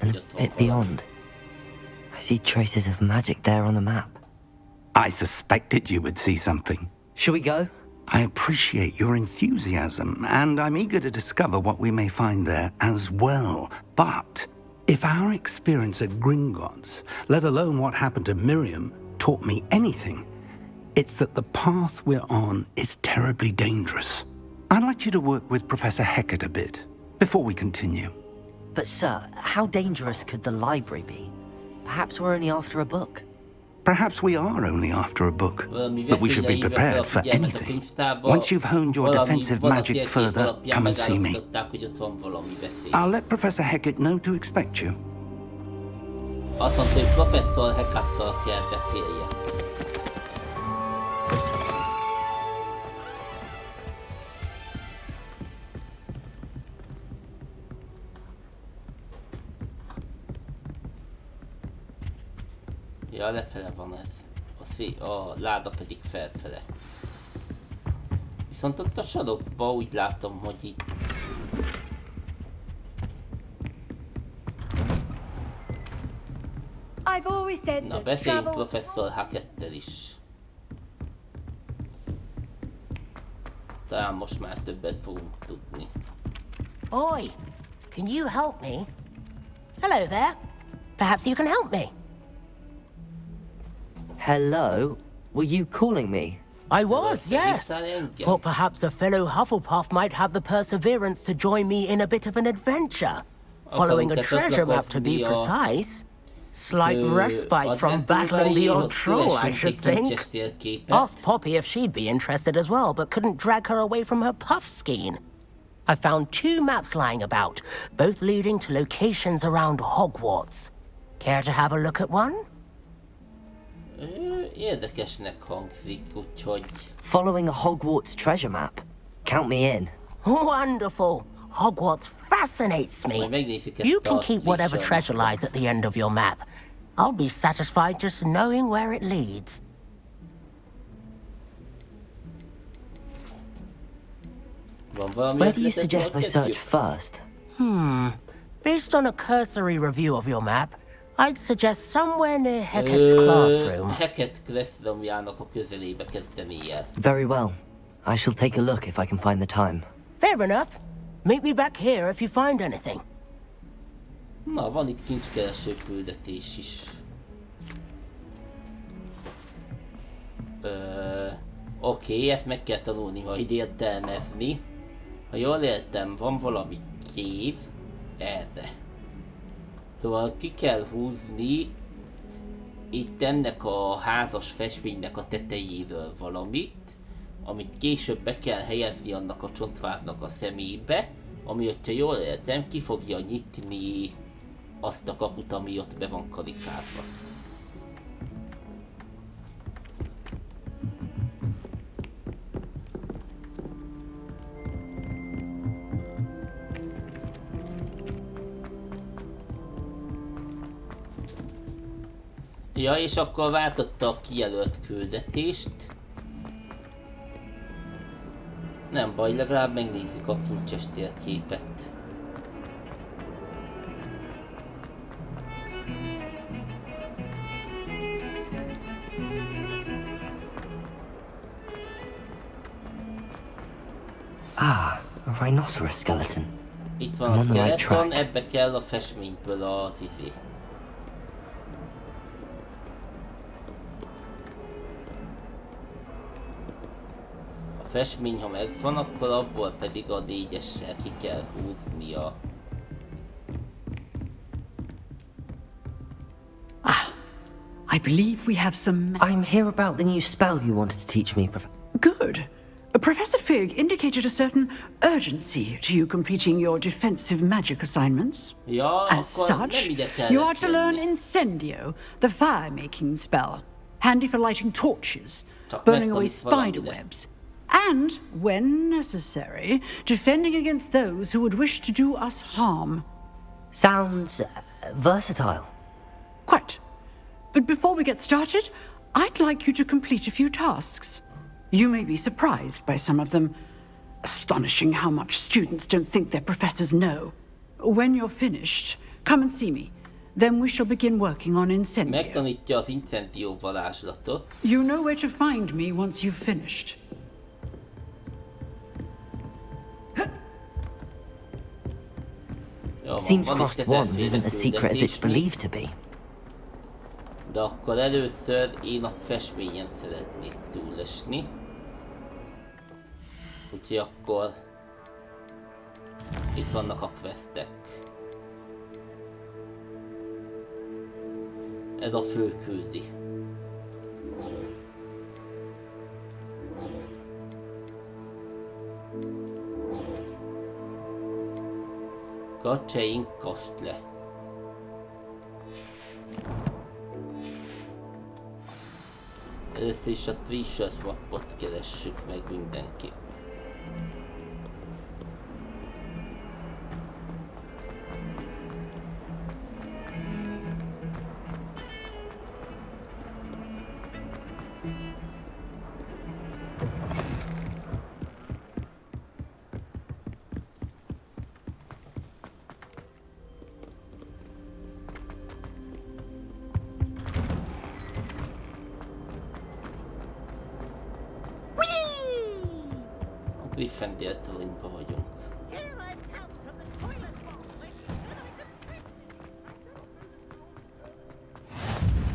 Speaker 3: and a bit beyond. I see traces of magic there on the map.
Speaker 16: I suspected you would see something.
Speaker 3: Shall we go?
Speaker 16: I appreciate your enthusiasm, and I'm eager to discover what we may find there as well. But if our experience at Gringotts, let alone what happened to Miriam, taught me anything, it's that the path we're on is terribly dangerous. I'd like you to work with Professor Hecat a bit before we continue.
Speaker 3: But sir, how dangerous could the library be? Perhaps we're only after a book.
Speaker 16: Perhaps we are only after a book, but we should be prepared for anything. Once you've honed your defensive magic further, come and see me. I'll let Professor Hecat know to expect you.
Speaker 1: Azt mondta, hogy Professzor Hecattal kell beszéljek. Ja, lefele van ez. A láda pedig felfele. Viszont ott a sarokba úgy látom, hogy itt... Na, beszéljünk Professzor Hacettel is. Talán most már többet fogunk tudni.
Speaker 6: Oi, can you help me? Hello there. Perhaps you can help me.
Speaker 3: Hello? Were you calling me?
Speaker 6: I was, yes. Thought perhaps a fellow Hufflepuff might have the perseverance to join me in a bit of an adventure. Following a treasure map, to be precise. Slight respite from battling the odd troll, I should think. Asked Poppy if she'd be interested as well, but couldn't drag her away from her puff skein. I found 2 maps lying about, both leading to locations around Hogwarts. Care to have a look at one?
Speaker 1: Érdekesnek hangzik, úgyhogy...
Speaker 3: Following a Hogwarts treasure map. Count me in.
Speaker 6: Wonderful. Hogwarts fascinates me. You can keep whatever treasure lies at the end of your map. I'll be satisfied just knowing where it leads.
Speaker 3: Where do you suggest I search first?
Speaker 6: Based on a cursory review of your map, I'd suggest somewhere near Hecat's classroom.
Speaker 1: Hecat classroomjának a közelébe kezdeni el.
Speaker 3: Very well. I shall take a look if I can find the time.
Speaker 6: Fair enough. Meet me back here if you find anything.
Speaker 1: Na, van itt kincskereső küldetés is. Oké, ezt meg kell tanulni majd értelmezni. Ha jól értem, van valami kév erre. Szóval ki kell húzni itt ennek a házas festménynek a tetejéről valamit, amit később be kell helyezni annak a csontváznak a szemébe, ami, hogyha jól értem, ki fogja nyitni azt a kaput, ami ott be van karikázva. Ja, és akkor váltotta a kijelölt küldetést. Nem baj, legalább megnézzük a kincses térképet.
Speaker 3: Ah, a rhinoceros skeleton.
Speaker 1: Itt van a skeleton, ebbe kell a festményből az izé. A festmény, ha megvan, akkor abból pedig a 4-essel ki kell húznia.
Speaker 2: I believe we have some...
Speaker 3: I'm here about the new spell you wanted to teach me,
Speaker 2: Good. Professor Fig indicated a certain urgency to you completing your defensive magic assignments.
Speaker 1: Ja,
Speaker 2: as such, you are to learn Incendio, the fire-making spell, handy for lighting torches, burning away spider webs, and, when necessary, defending against those who would wish to do us harm.
Speaker 3: Sounds versatile.
Speaker 2: Quite. But before we get started, I'd like you to complete a few tasks. You may be surprised by some of them. Astonishing how much students don't think their professors know. When you're finished, come and see me.
Speaker 17: Then we shall begin working on incendio.
Speaker 1: Megtanítja az incendió varázslatot.
Speaker 17: You know where to find me once you've finished.
Speaker 3: Seems crossed wands isn't as secret as it's believed to be.
Speaker 1: De akkor először én a festményen szeretnék túlesni. Úgyhogy akkor itt vannak a questek. Ez a fő küldi. Gatjaink kastle. Először is a Treasures mapot keressük meg mindenképp. Griffendale toronyba vagyunk.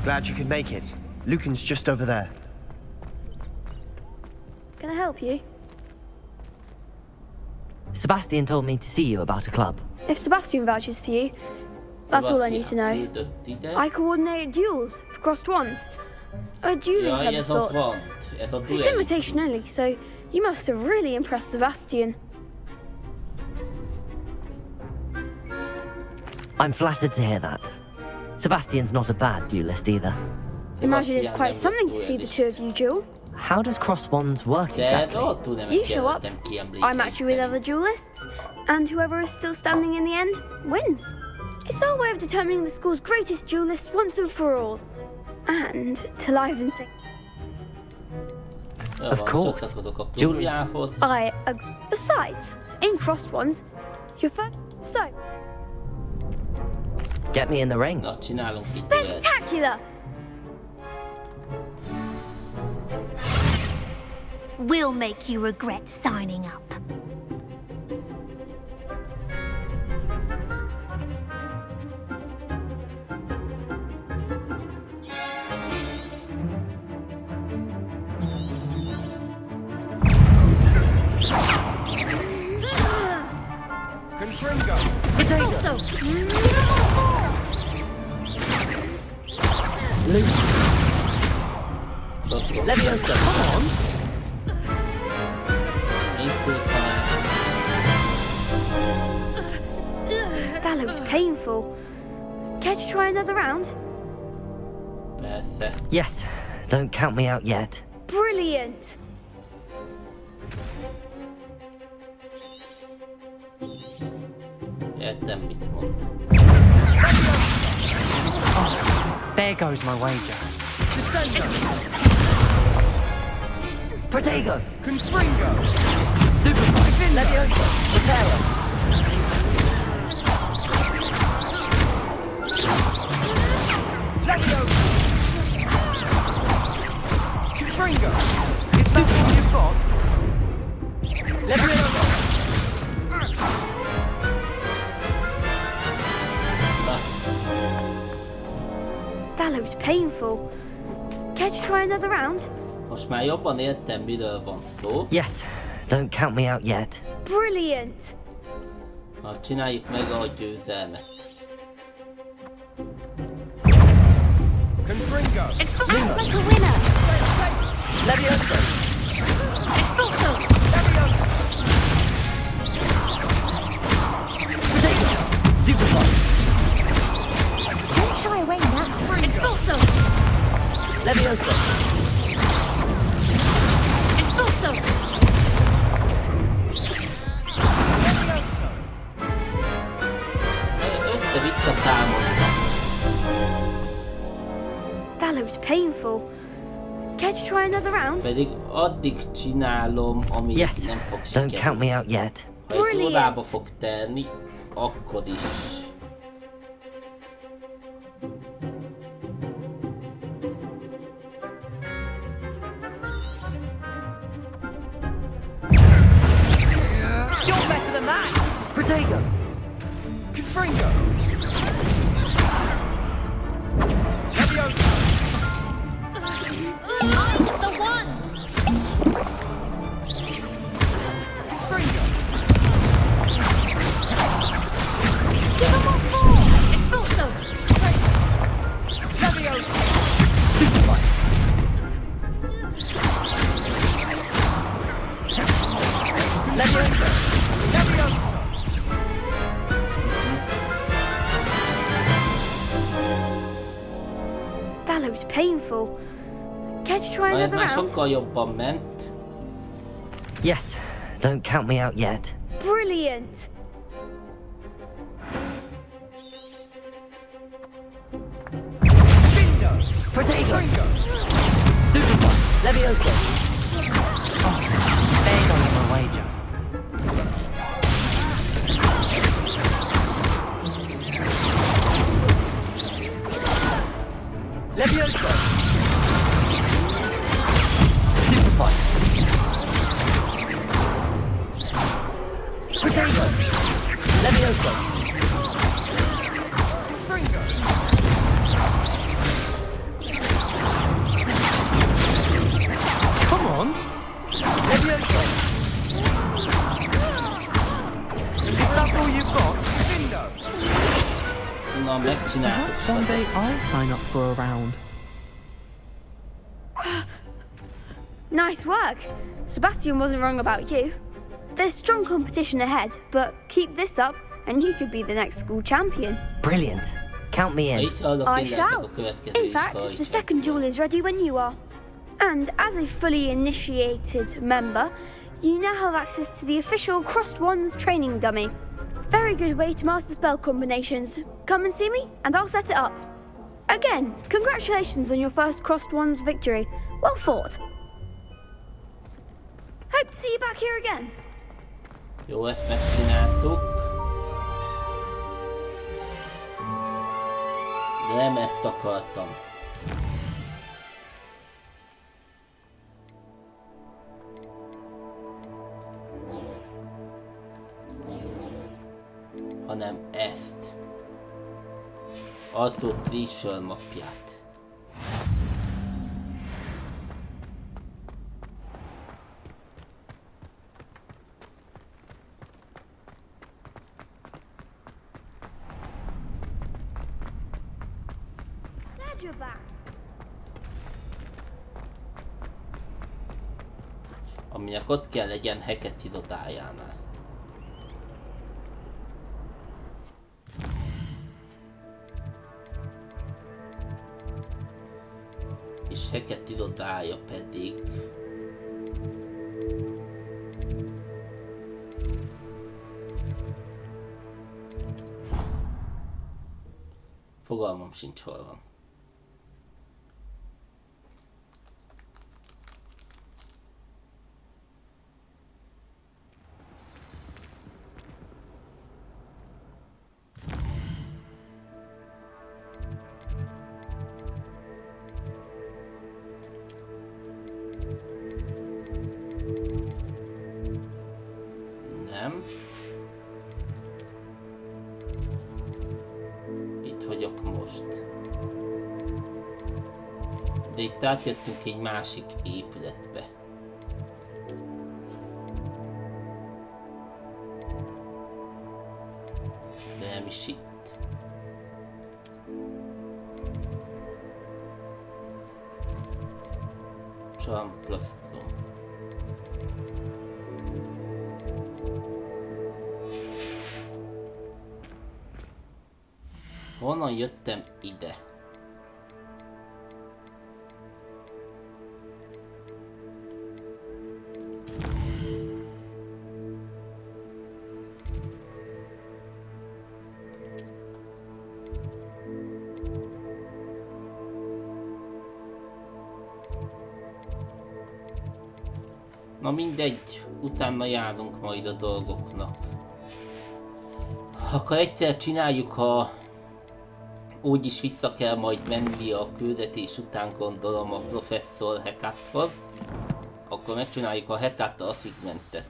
Speaker 18: Glad you could make it. Lucan's just over there.
Speaker 19: Can I help you?
Speaker 3: Sebastian told me to see you about a club.
Speaker 19: If Sebastian vouches for you, that's all I need to know. I coordinate duels for crossed wands. A dueling club of sorts. It's invitation only, so you must have really impressed Sebastian.
Speaker 3: I'm flattered to hear that. Sebastian's not a bad duelist either.
Speaker 19: Imagine it's quite something to see the two of you duel.
Speaker 3: How does cross wands work exactly?
Speaker 19: You show up, I match you with other duelists, and whoever is still standing in the end wins. It's our way of determining the school's greatest duelist once and for all. And to liven things.
Speaker 3: Of course.
Speaker 19: Besides, in crossed ones, you're first. So.
Speaker 3: Get me in the ring.
Speaker 19: Spectacular!
Speaker 20: We'll make you regret signing up.
Speaker 3: Leviosa, come on!
Speaker 19: That looks painful. Care to try another round?
Speaker 3: Yes, don't count me out yet.
Speaker 19: Brilliant!
Speaker 1: Értem, mit mond.
Speaker 4: There goes my wager.
Speaker 3: Protego!
Speaker 4: Confringo!
Speaker 3: Stupefy! Leviosa! Reparo!
Speaker 4: Leviosa! Confringo! Is that all you've got?
Speaker 3: Leviosa!
Speaker 19: That looks painful. Care to try another round?
Speaker 1: Most már jobban értem, miről van szó.
Speaker 3: Yes, don't count me out yet.
Speaker 19: Brilliant!
Speaker 1: Ha csináljuk meg a győzelmet.
Speaker 4: Confringo!
Speaker 20: It's like a winner!
Speaker 3: Leviosa!
Speaker 20: Expulso!
Speaker 3: Leviosa! Protego! Stupefy!
Speaker 20: Don't shy away now! Expulso!
Speaker 3: Leviosa!
Speaker 20: Expulso!
Speaker 1: Össze-vissza támadnak.
Speaker 19: That looks painful. Care to try another round?
Speaker 1: Pedig addig csinálom, amíg
Speaker 3: yes,
Speaker 1: nem fog
Speaker 3: don't count me out yet.
Speaker 1: Ha egy órába fog telni, akkor is.
Speaker 3: Potato!
Speaker 4: Confringo!
Speaker 20: I'm the one!
Speaker 4: Confringo!
Speaker 20: Give him what for! It's thought so!
Speaker 4: Leviosa!
Speaker 3: Leviosa!
Speaker 4: Leviosa!
Speaker 19: That looks painful. Care to try another
Speaker 1: Már
Speaker 19: round?
Speaker 1: sokkal jobban ment.
Speaker 3: Yes, don't count me out yet.
Speaker 19: Brilliant!
Speaker 3: Potato! Stupefy! Leviosa! Oh, there goes my wager. Leviosa! Stupefy! Potato! Leviosa!
Speaker 4: Confringo! Come on!
Speaker 3: Leviosa!
Speaker 4: Is that all you've got? Window!
Speaker 1: Na, megcsináltuk.
Speaker 4: Perhaps one day I'll sign up for a round.
Speaker 19: Nice work. Sebastian wasn't wrong about you. There's strong competition ahead, but keep this up and you could be the next school champion.
Speaker 3: Brilliant. Count me in.
Speaker 19: I shall. In fact, the second duel is ready when you are. And as a fully initiated member, you now have access to the official Crossed Wands training dummy. Very good way to master spell combinations. Come and see me, and I'll set it up. Again, congratulations on your first Crossed Wands victory. Well fought. Hope to see you back here again.
Speaker 1: Jó, ezt megcsináltuk. De nem ezt akartam. Hanem ezt. Arthur Treasure mapját.
Speaker 19: Glad you're back.
Speaker 1: Aminek ott kell legyen Hackett irodájánál. És Hackett irodája pedig... Fogalmam sincs, hol van. Nem. Itt vagyok most. De itt átjöttünk egy másik épületbe. De nem is itt. Charm Plastron. Honnan jöttem ide? Na mindegy, utána járunk majd a dolgoknak. Akkor egyszer csináljuk, ha úgyis vissza kell majd menni a küldetés után, gondolom, a professzor Hecathoz. Akkor megcsináljuk a Hecat assignmentet.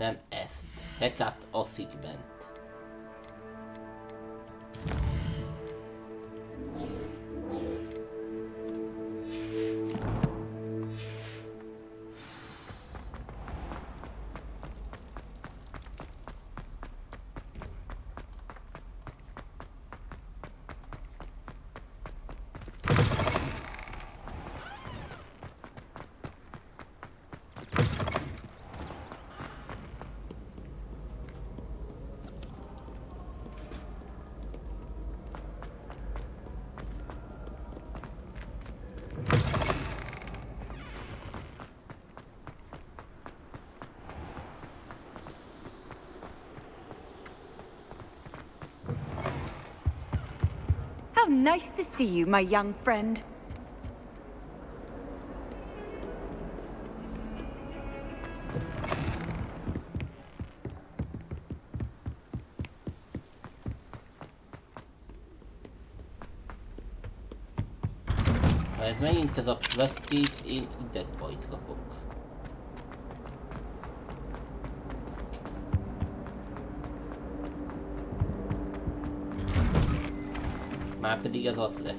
Speaker 1: Nem ezt. Hecat Assignment.
Speaker 21: How nice to see you, my young friend.
Speaker 1: Ha ez megint ez a practice, én idegbajt kapok. Márpedig ez az lesz.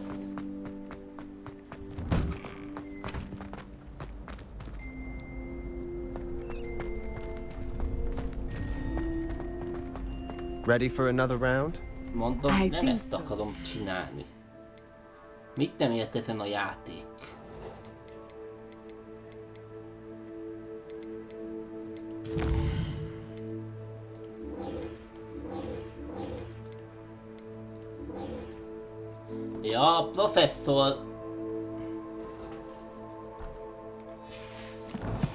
Speaker 18: Ready for another round?
Speaker 1: Mondom, nem ezt akarom csinálni. Mit nem ért ezen a játék? Ja, professzor...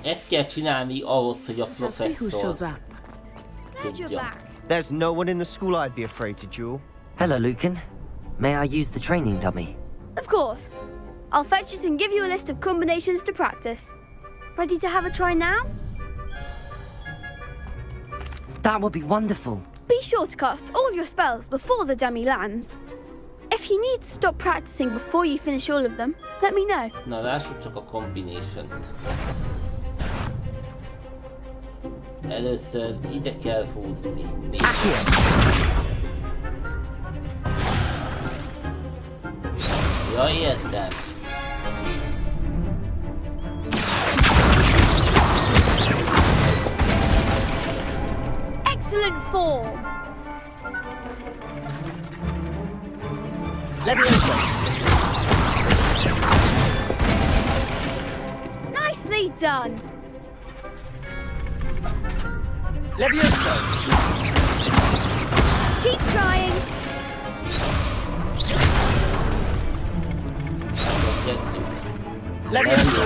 Speaker 1: Ezt kell csinálni ahhoz, hogy a professzor tudja.
Speaker 18: There's no one in the school I'd be afraid to duel.
Speaker 3: Hello, Lucan. May I use the training dummy?
Speaker 19: Of course. I'll fetch it and give you a list of combinations to practice. Ready to have a try now?
Speaker 3: That would be wonderful.
Speaker 19: Be sure to cast all your spells before the dummy lands. If you need to stop practicing before you finish all of them, let me know.
Speaker 1: Na, lássuk csak a combination-t. Először ide kell húzni. Ja, értem.
Speaker 19: Excellent form. Nicely done.
Speaker 18: Levioso.
Speaker 19: Keep trying.
Speaker 18: Levioso.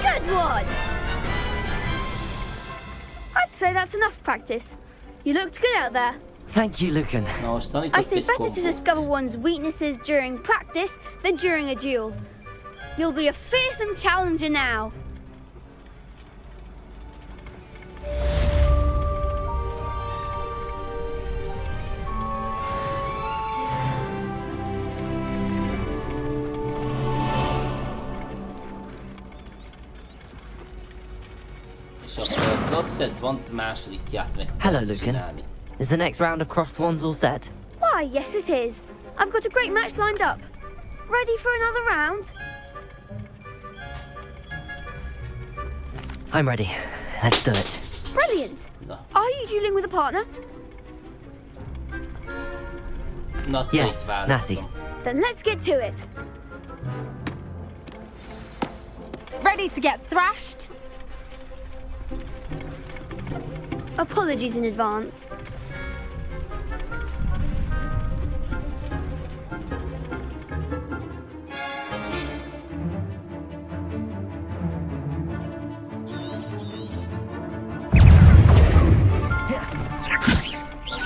Speaker 19: Good one. I'd say that's enough practice. You looked good out there.
Speaker 3: Thank you, Lucan.
Speaker 19: I say better to discover one's weaknesses during practice than during a duel. You'll be a fearsome challenger now.
Speaker 3: Hello, Lucan. Is the next round of crossed wands all set?
Speaker 19: Why, yes it is. I've got a great match lined up. Ready for another round?
Speaker 3: I'm ready. Let's do it.
Speaker 19: Brilliant.
Speaker 1: No.
Speaker 19: Are you dueling with a partner?
Speaker 1: Not
Speaker 3: yes, Natty.
Speaker 19: Then let's get to it. Ready to get thrashed? Apologies in advance.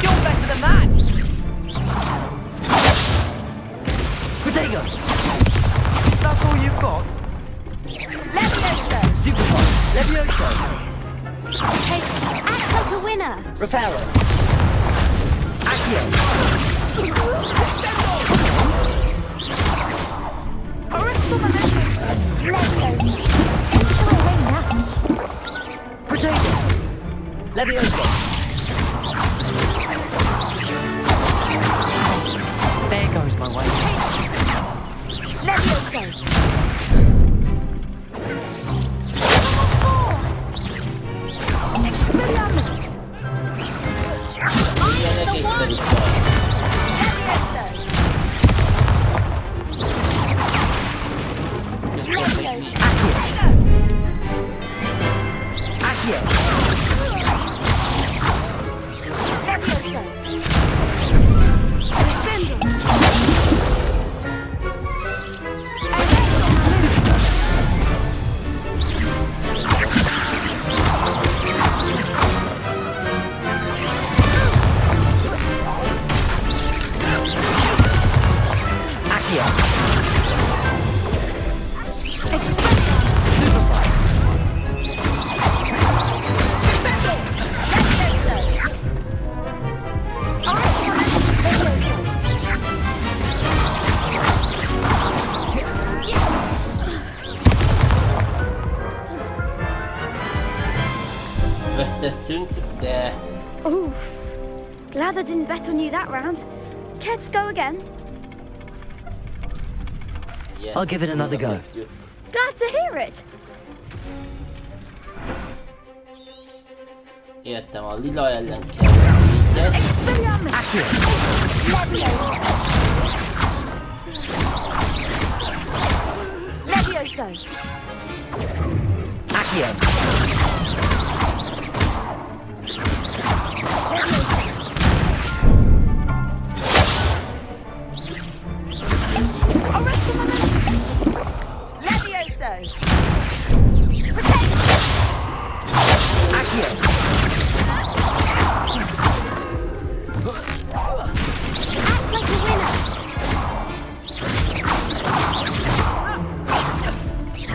Speaker 4: You're better than that!
Speaker 3: Protego!
Speaker 4: Is that all you've got?
Speaker 19: Levioso!
Speaker 3: Stupid one!
Speaker 4: Levioso!
Speaker 19: Hey, act like a winner!
Speaker 3: Reparo!
Speaker 4: Accio!
Speaker 3: Leviosa. There goes my way.
Speaker 20: Leviosa. Oof. Glad I didn't bet on you that round. Care to go again?
Speaker 3: Yes, I'll give it another go.
Speaker 19: Glad to hear it.
Speaker 1: Értem, a lila ellen kell egyet.
Speaker 20: Levioso.
Speaker 3: Accio.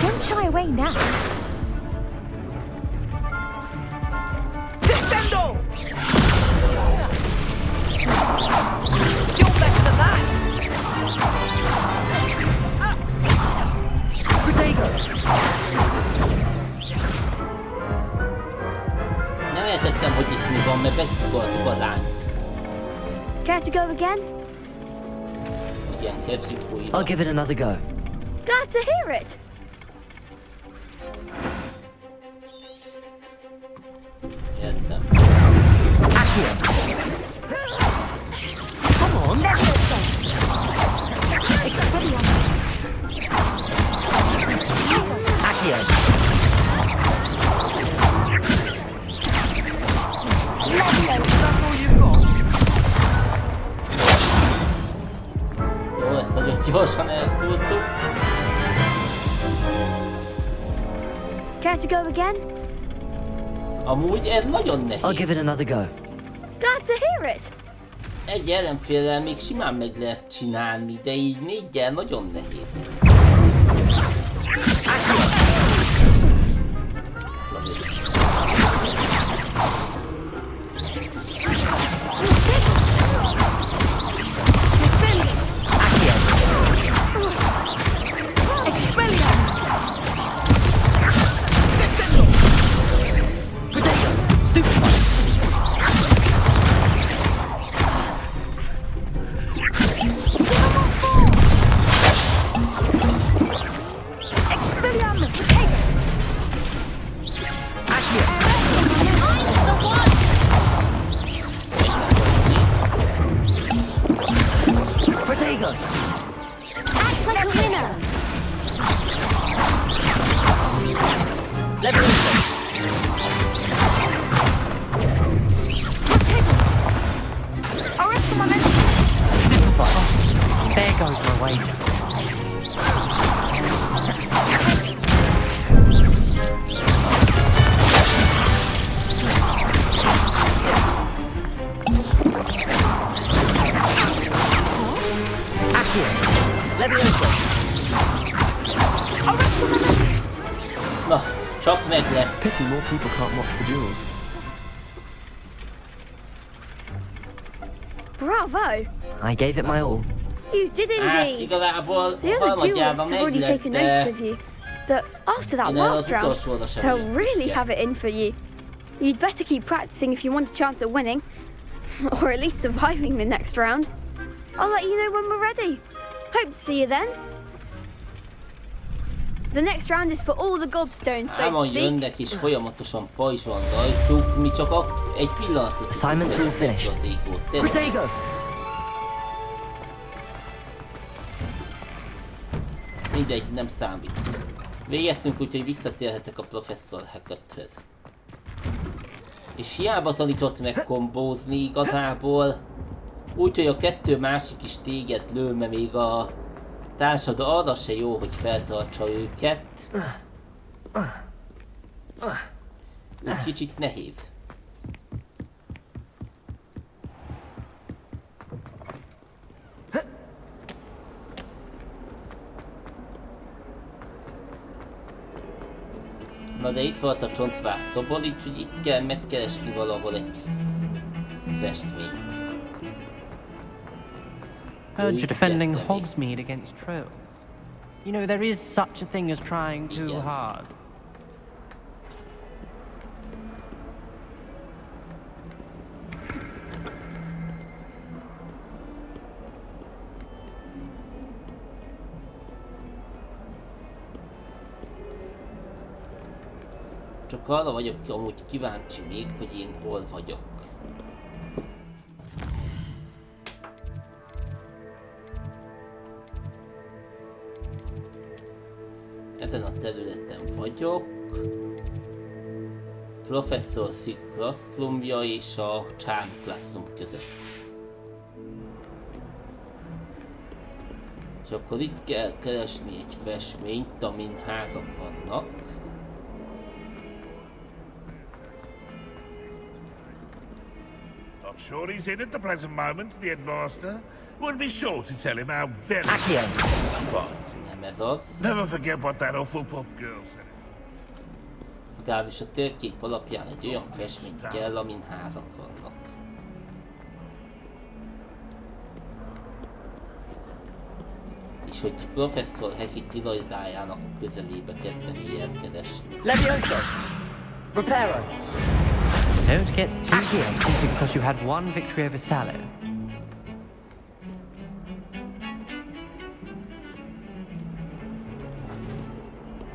Speaker 20: Don't shy away now.
Speaker 4: Descendo! You're better than that!
Speaker 1: Nem értettem, hogy itt mi van, mert begugoltuk a lányt.
Speaker 19: Care to go again?
Speaker 1: Igen, kezdjük újra.
Speaker 3: I'll give it another go.
Speaker 19: Glad to hear it.
Speaker 1: Értem.
Speaker 3: Come on. Accio.
Speaker 1: Jó, ezt nagyon gyorsan elszúrtuk.
Speaker 19: Care to go again?
Speaker 1: Amúgy ez nagyon nehéz.
Speaker 3: I'll give it another go.
Speaker 19: Glad to hear it.
Speaker 1: Egy ellenféllel még simán meg lehet csinálni, de így néggyel nagyon nehéz.
Speaker 3: There goes my wager. Accio. Leviosa.
Speaker 1: Na, csak meg lett.
Speaker 18: Pity more people can't watch the duels.
Speaker 19: Bravo.
Speaker 3: I gave it my all.
Speaker 19: You did indeed. The other duelists have already taken notice of you. But after that last round, they'll really have it in for you. You'd better keep practicing if you want a chance at winning. Or at least surviving the next round. I'll let you know when we're ready. Hope to see you then. The next round is for all the gobstones, so to speak.
Speaker 1: Jönnek és folyamatosan pajzs van rajtuk, mi csak egy pillanatot.
Speaker 3: Assignments all finished. Protego!
Speaker 1: Mindegy, nem számít. Végeztünk, úgyhogy visszatérhetek a professzor Hacketthez. És hiába tanított meg kombózni igazából. Úgyhogy a kettő másik is téged lő, mert még a társad arra se jó, hogy feltartsa őket. Úgy kicsit nehéz. Na de itt volt a csontvás szobor, úgyhogy itt kell megkeresni valahol egy festményt.
Speaker 3: Heard you're defending Hogsmeade against trolls. You know, there is such a thing as trying too hard.
Speaker 1: Csak arra vagyok amúgy kíváncsi még, hogy én hol vagyok. Ezen a területen vagyok. Professzor Thick Classroomja és a Charm Classroom között. És akkor itt kell keresni egy festményt, amin házak vannak.
Speaker 10: Sure he's in at the present moment, the headmaster. Would be sure to tell him how very spicy. Never forget what that Hufflepuff girl said.
Speaker 1: Legalábbis a térkép alapján egy olyan festmény kell, amin házak vannak. És hogy professzor Hagrid irodájának a közelébe kezdeni elkeresni.
Speaker 3: Levioso! Reparo! Don't get too giddy simply because you had one victory over Sallow.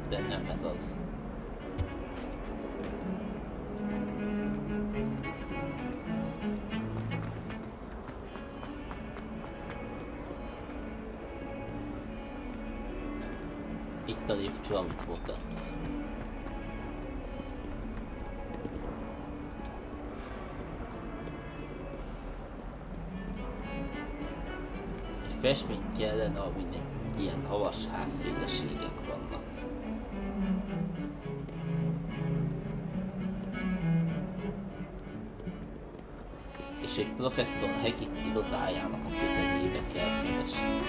Speaker 1: De nem ez az. Itt a lépcső, amit mutat. Festmény kellene, aminek ilyen havas házféleségek vannak. És egy professzor Hagrid irodájának a közelébe kell keresni.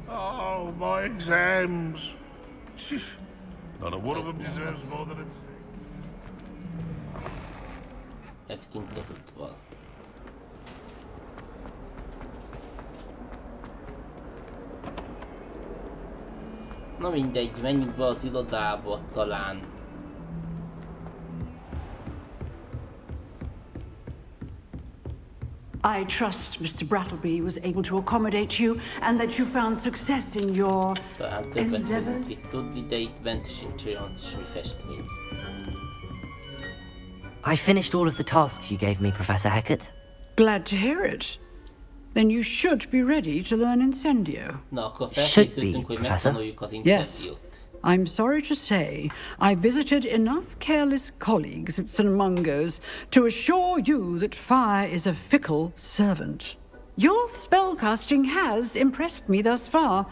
Speaker 10: Oh, my exams. Not a one of them deserves more than it's...
Speaker 1: Ez kint az udvar. Na mindegy, menjünk be az irodába talán.
Speaker 17: I trust Mr. Brattleby was able to accommodate you and that you found success in your
Speaker 1: Talán többet fogunk itt tudni, de itt bent sincs olyan semmi festmény.
Speaker 3: I finished all of the tasks you gave me, Professor Hackett.
Speaker 17: Glad to hear it. Then you should be ready to learn Incendio.
Speaker 1: Na, akkor felkészültünk, hogy megtanuljuk az Incendiót.
Speaker 17: I'm sorry to say, I visited enough careless colleagues at St. Mungo's to assure you that fire is a fickle servant. Your spellcasting has impressed me thus far,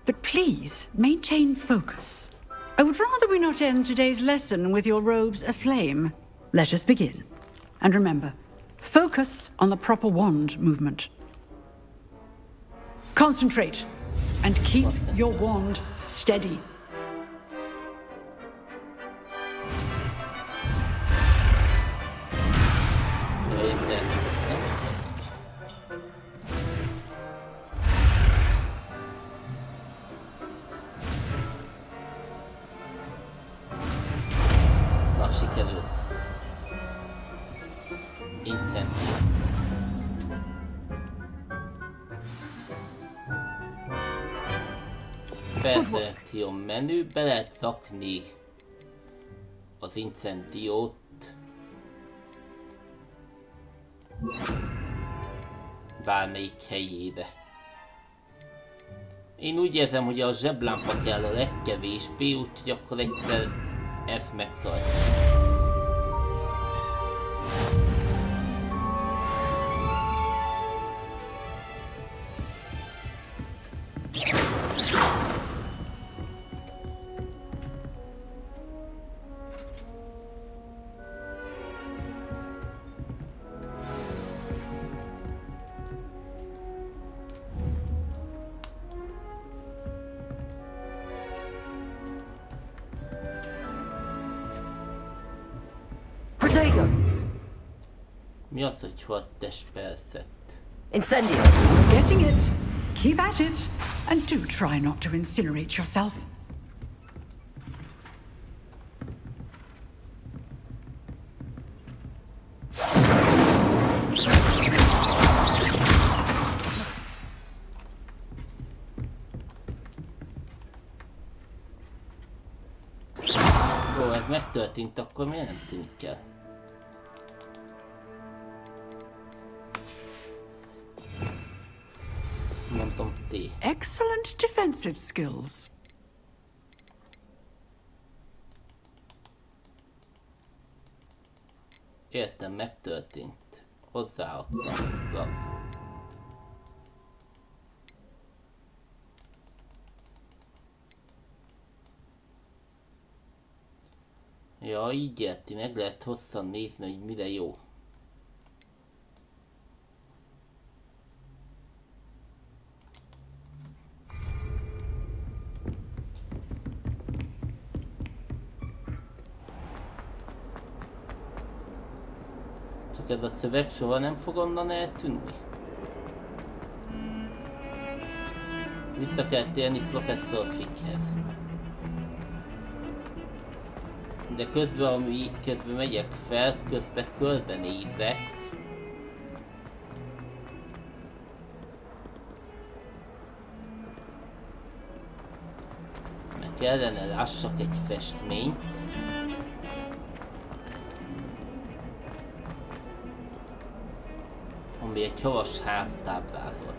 Speaker 17: but please maintain focus. I would rather we not end today's lesson with your robes aflame. Let us begin. And remember, focus on the proper wand movement. Concentrate. and keep your wand steady.
Speaker 1: Na, sikerült. Incentive. Felszerekció menübe lehet rakni az incendiót. Bármelyik helyébe. Én úgy érzem, hogy a zseblámpa kell a legkevésbé, úgyhogy akkor egyszer ezt megtartjuk. Mi az, hogy hol testpercet?
Speaker 17: Incendio. Getting it. Keep at it. And do try not to incinerate yourself.
Speaker 1: Ó, ez megtörtént, akkor miért nem tűnik el? Mondtam T.
Speaker 17: Excellent defensive skills.
Speaker 1: Értem, megtörtént. Hozzáadtam. Ja, így érti, meg lehet hosszan nézni, hogy mire jó. Csak ez a szöveg soha nem fog onnan eltűnni. Vissza kell térni Professzor Fickhez. De közben megyek fel, közben körbenézek. Meg kellene lássak egy festményt. Ami egy havas házt ábrázol.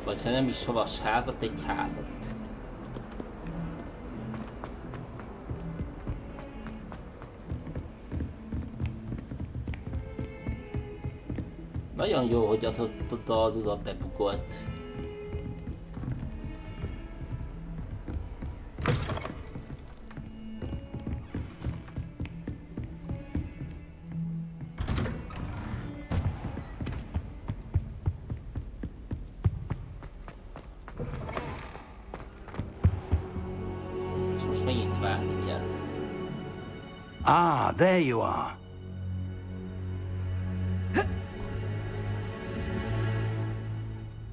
Speaker 1: Vagy ha nem is havas házat, egy házat. Nagyon jó, hogy az ott a daldura bebugolt. És most megint várni kell.
Speaker 16: Ah, there you are.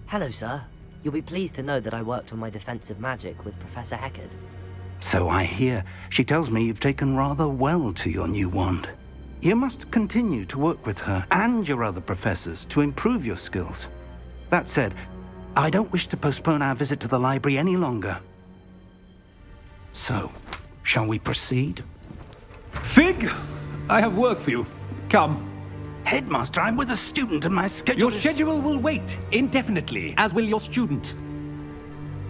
Speaker 3: Hello, sir. You'll be pleased to know that I worked on my defensive magic with Professor Heckard.
Speaker 16: So I hear. She tells me you've taken rather well to your new wand. You must continue to work with her and your other professors to improve your skills. That said, I don't wish to postpone our visit to the library any longer. So, shall we proceed?
Speaker 8: Fig! I have work for you. Come.
Speaker 16: Headmaster, I'm with a student and my schedule
Speaker 8: Your schedule will wait indefinitely, as will your student.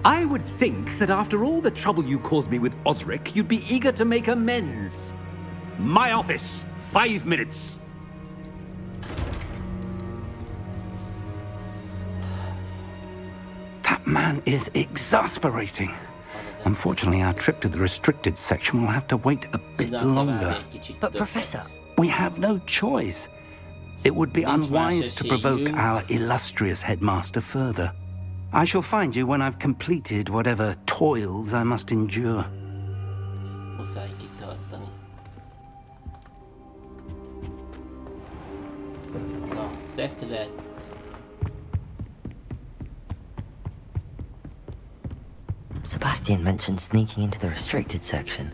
Speaker 8: I would think that after all the trouble you caused me with Osric, you'd be eager to make amends. My office, 5 minutes.
Speaker 16: man is exasperating. Unfortunately, our trip to the restricted section will have to wait a bit longer.
Speaker 3: But Professor...
Speaker 16: We have no choice. It would be unwise to provoke our illustrious headmaster further. I shall find you when I've completed whatever toils I must endure.
Speaker 1: Secret.
Speaker 3: Sebastian mentioned sneaking into the restricted section.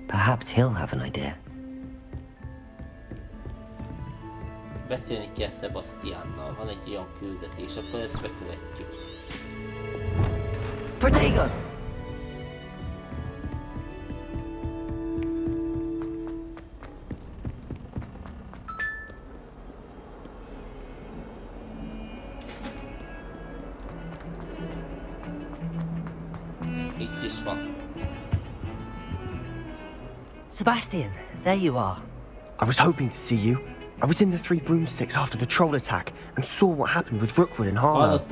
Speaker 3: Perhaps he'll have an idea.
Speaker 1: Beszélni kell Sebastiannal, van egy olyan küldetés, akkor ezt bekövetjük.
Speaker 3: Protego!
Speaker 1: Itt is van.
Speaker 3: Sebastian, there you are.
Speaker 18: I was hoping to see you. I was in the Three Broomsticks after the troll attack and saw what happened with Rookwood and Harlow.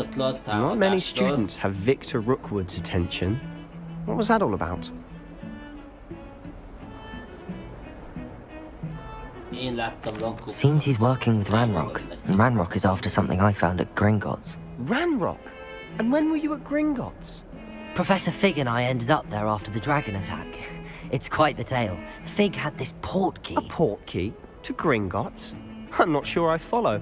Speaker 18: Not many students have Victor Rookwood's attention. What was that all about?
Speaker 3: Seems he's working with Ranrock, and Ranrock is after something I found at Gringotts.
Speaker 18: Ranrock? And when were you at Gringotts?
Speaker 3: Professor Fig and I ended up there after the dragon attack. It's quite the tale. Fig had this port key.
Speaker 18: A port key? To Gringotts? I'm not sure I follow.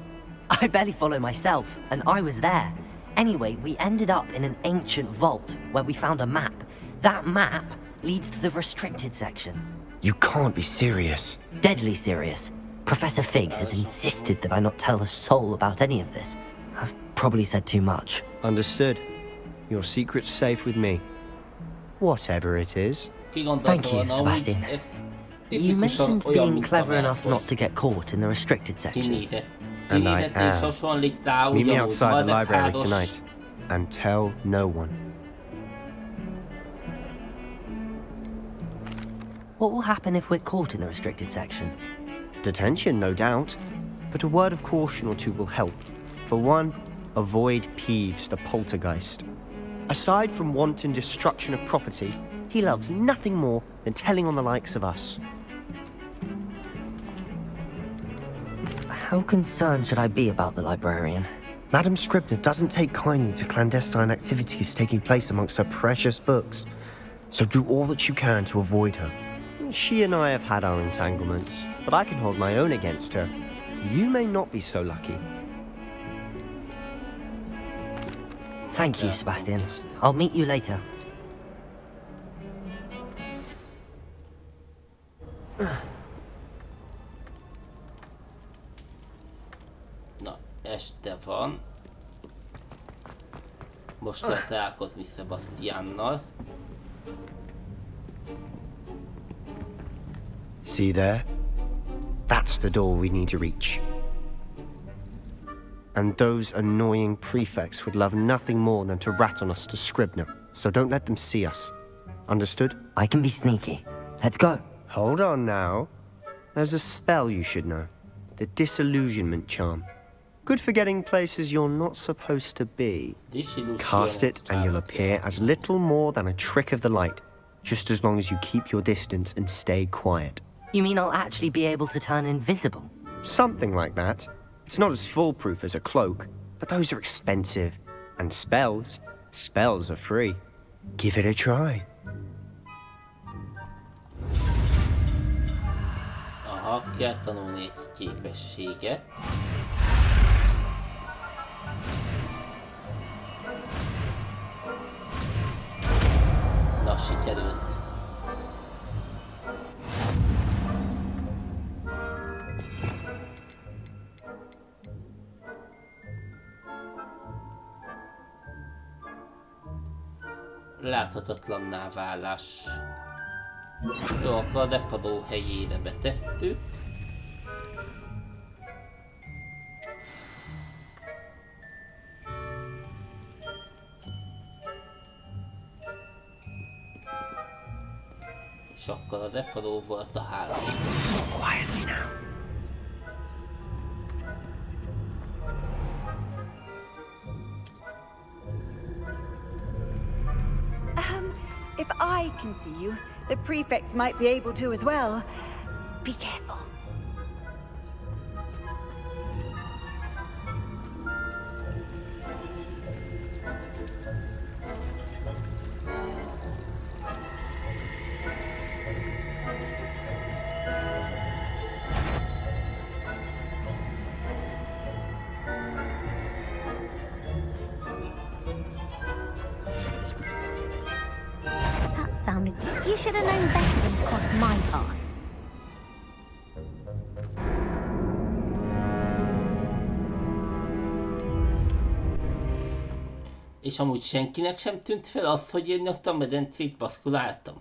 Speaker 3: I barely follow myself, and I was there. Anyway, we ended up in an ancient vault where we found a map. That map leads to the restricted section.
Speaker 18: You can't be serious.
Speaker 3: Deadly serious. Professor Fig has insisted that I not tell a soul about any of this. I've probably said too much.
Speaker 18: Understood. Your secret's safe with me. Whatever it is.
Speaker 3: Thank you, Sebastian. You mentioned being clever enough not to get caught in the restricted section.
Speaker 18: And I am. Meet me outside the library tonight. And tell no one.
Speaker 3: What will happen if we're caught in the restricted section?
Speaker 18: Detention, no doubt. But a word of caution or two will help. For one, avoid Peeves, the poltergeist. Aside from wanton destruction of property, he loves nothing more than telling on the likes of us.
Speaker 3: How concerned should I be about the librarian?
Speaker 18: Madam Scribner doesn't take kindly to clandestine activities taking place amongst her precious books, so do all that you can to avoid her. She and I have had our entanglements, but I can hold my own against her. You may not be so lucky.
Speaker 3: Thank you, Sebastian. I'll meet you later.
Speaker 1: Na, este van. Most kell találkozni Sebastiannal.
Speaker 18: See there? That's the door we need to reach. And those annoying prefects would love nothing more than to rat on us to Scribner, so don't let them see us. Understood?
Speaker 3: I can be sneaky. Let's go.
Speaker 18: Hold on now. There's a spell you should know. The Disillusionment Charm. Good for getting places you're not supposed to be. Cast it and you'll appear as little more than a trick of the light, just as long as you keep your distance and stay quiet.
Speaker 3: You mean I'll actually be able to turn invisible?
Speaker 18: Something like that. It's not as foolproof as a cloak, but those are expensive. And spells are free. Give it a try.
Speaker 1: Aha, kell tanulni egy képességet. Na, sikerült. Láthatatlanná válás. Jó, akkor a depadó helyére betesszük. És akkor a depadó volt a hálás.
Speaker 18: Quietly now.
Speaker 21: If I can see you, the prefects might be able to as well. Be careful.
Speaker 7: You should have known better than to cross my path.
Speaker 1: És amúgy senkinek sem tűnt fel az, hogy én ott a medencét baszkuláltam.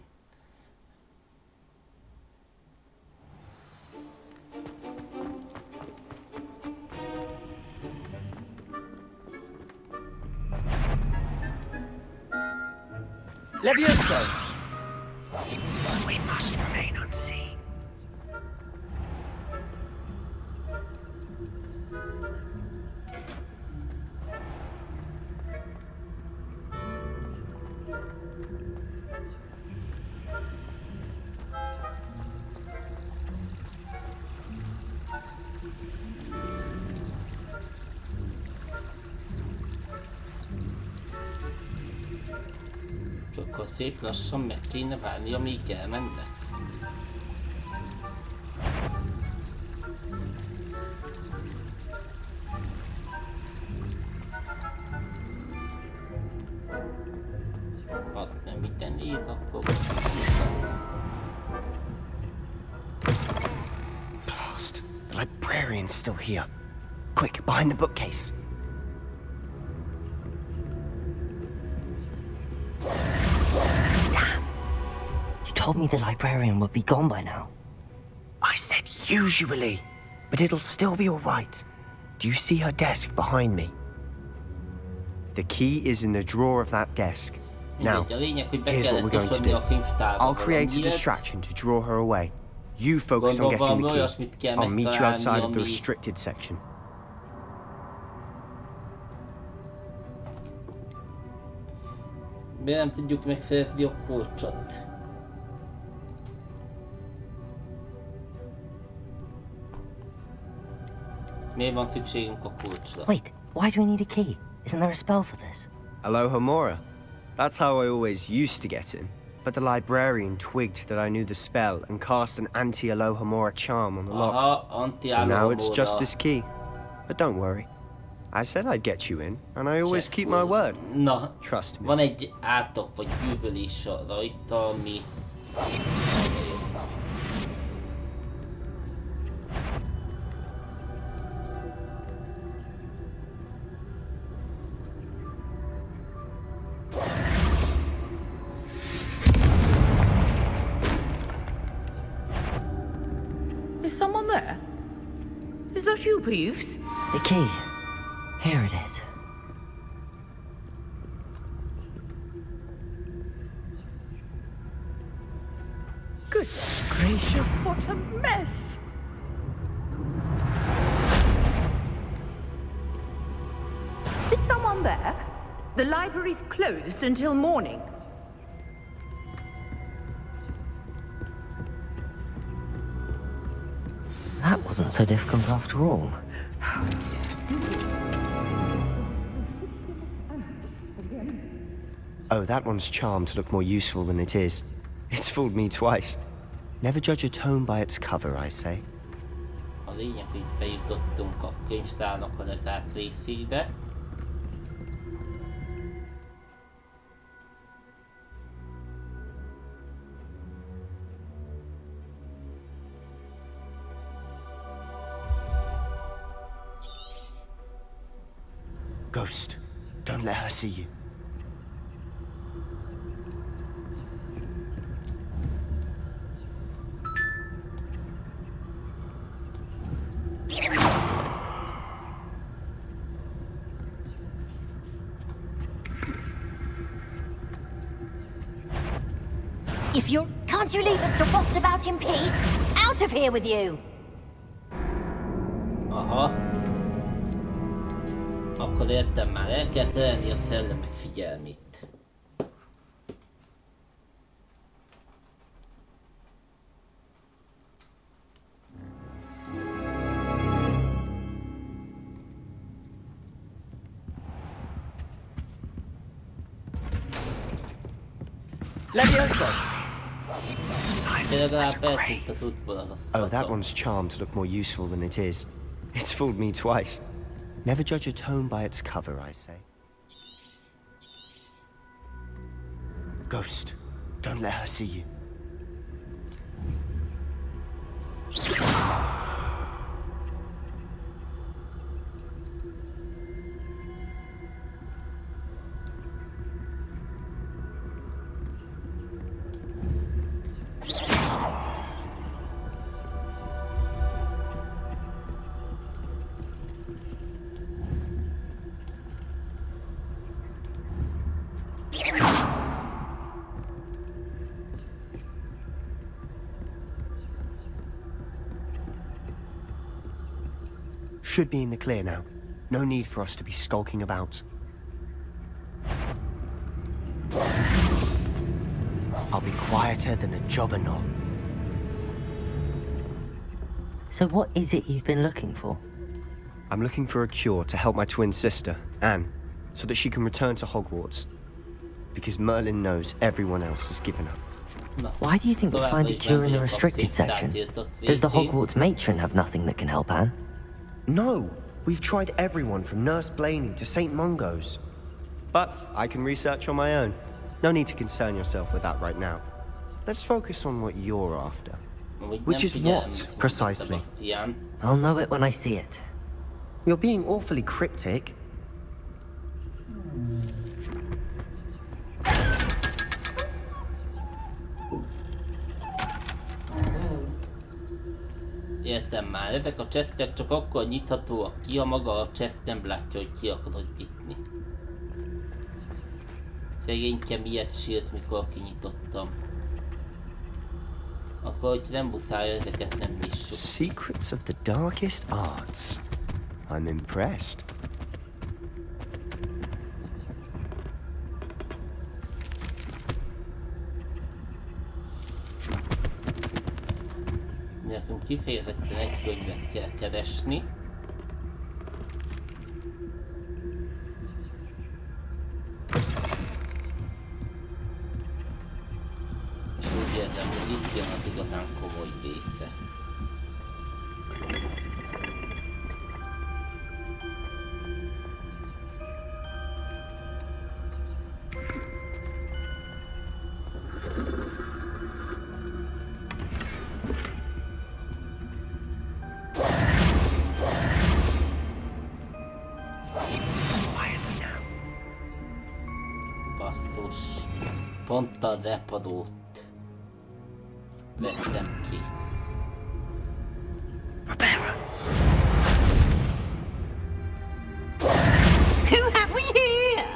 Speaker 4: Levioso!
Speaker 6: We must remain unseen.
Speaker 1: Csak akkor szép lassan meg kéne várni, amíg elmennek. Hát nem minden év, akkor
Speaker 18: Blast! The librarian's still here. Quick, behind the bookcase.
Speaker 3: Told me the librarian would be gone by now.
Speaker 18: I said usually, but it'll still be all right. Do you see her desk behind me? The key is in the drawer of that desk. Now, here's what we're going to do. I'll create a distraction to draw her away. You focus on getting the key. I'll meet you outside of the restricted section.
Speaker 1: Miért nem tudjuk megszerezni a kulcsot?
Speaker 3: Wait, why do we need a key? Isn't there a spell for this?
Speaker 18: Alohomora. That's how I always used to get in. But the librarian twigged that I knew the spell and cast an anti-Alohomora charm on the lock. So now it's just this key. But don't worry. I said I'd get you in, and I always keep my word.
Speaker 1: Na,
Speaker 18: trust me.
Speaker 1: Van egy átok vagy bűvölés rajta, ami...
Speaker 5: Is someone there? Is that you, Peeves?
Speaker 3: The key. Here it is.
Speaker 5: Goodness gracious, what a mess! Is someone there? The library's closed until morning.
Speaker 3: That wasn't so difficult after all.
Speaker 18: Oh, that one's charmed to look more useful than it is. It's fooled me twice. Never judge a tome by its cover, I say.
Speaker 1: A lényeg, hogy bejutottunk a könyvtárnak a lezárt részébe.
Speaker 18: Ghost, don't let her see you.
Speaker 7: If you're... Can't you leave us to rot about in peace? Out of here with you!
Speaker 1: Aha. Akkor értem már, el kell terelni a szellemek figyelmét.
Speaker 18: Levioso!
Speaker 1: Oh,
Speaker 18: that one's charmed to look more useful than it is. It's fooled me twice. Never judge a tome by its cover, I say. Ghost, don't let her see you. Should be in the clear now. No need for us to be skulking about. I'll be quieter than a jobberknoll.
Speaker 3: So what is it you've been looking for?
Speaker 18: I'm looking for a cure to help my twin sister, Anne, so that she can return to Hogwarts. Because Merlin knows everyone else has given up.
Speaker 3: Why do you think we'll find a cure in the restricted section? Does the Hogwarts matron have nothing that can help Anne?
Speaker 18: No! We've tried everyone from Nurse Blaney to St. Mungo's. But I can research on my own. No need to concern yourself with that right now. Let's focus on what you're after. Which is what, precisely?
Speaker 3: I'll know it when I see it.
Speaker 18: You're being awfully cryptic.
Speaker 1: Értem már, ezek a chestek csak akkor nyithatóak ki, ha maga a chest nem látja, hogy ki akarod nyitni. Szegénykem ilyet sírt, mikor kinyitottam. Akkor, hogy nem muszáj, ezeket nem nyissuk.
Speaker 18: Secrets of the darkest arts. I'm impressed.
Speaker 1: Nekünk kifejezetten egy könyvet kell keresni. És úgy érzem, hogy itt jön az igazán komoly része. Pont a repadót vettem ki.
Speaker 9: Who have we here?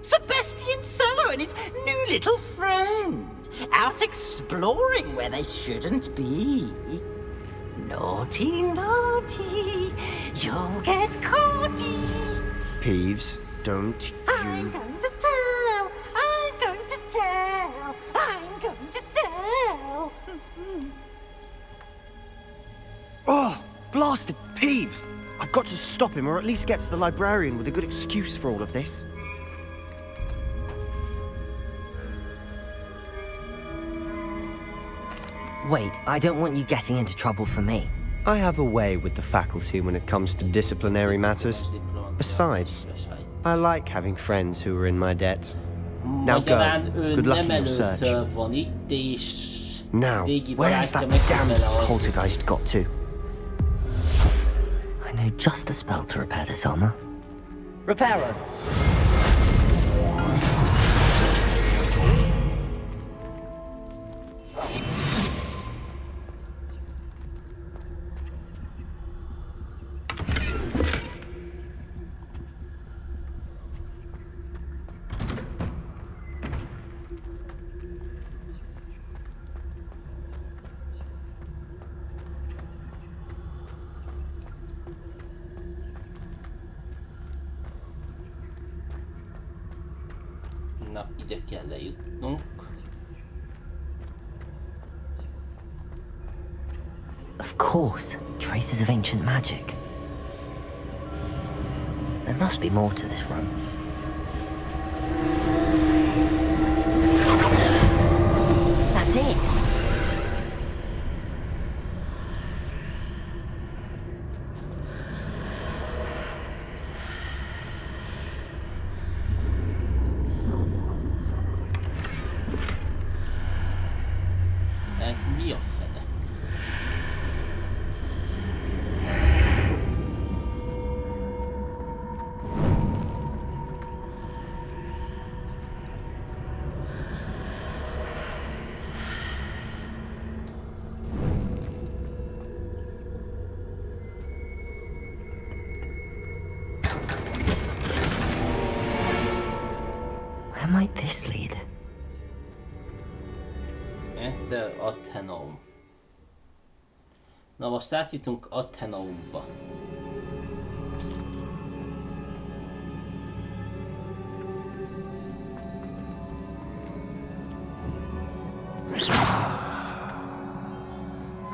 Speaker 9: Sebastian Solo and his new little friend. Out exploring where they shouldn't be. Naughty, naughty, you'll get caughty.
Speaker 18: Peeves, don't you...
Speaker 9: I'm going to tell. I'm going to tell. I'm going to tell.
Speaker 18: Oh, blasted Peeves! I've got to stop him, or at least get to the librarian with a good excuse for all of this.
Speaker 3: Wait, I don't want you getting into trouble for me.
Speaker 18: I have a way with the faculty when it comes to disciplinary matters. Besides, I like having friends who are in my debt. Now go. Good luck in your search. Now, where's that damned poltergeist got to?
Speaker 3: I know just the spell to repair this armor.
Speaker 9: Reparo.
Speaker 1: Na, ide kell lejutnunk.
Speaker 3: Of course, traces of ancient magic. There must be more to this room. might this lead?
Speaker 1: Enter Athenaeum. Na most átjutunk Athenaeumba.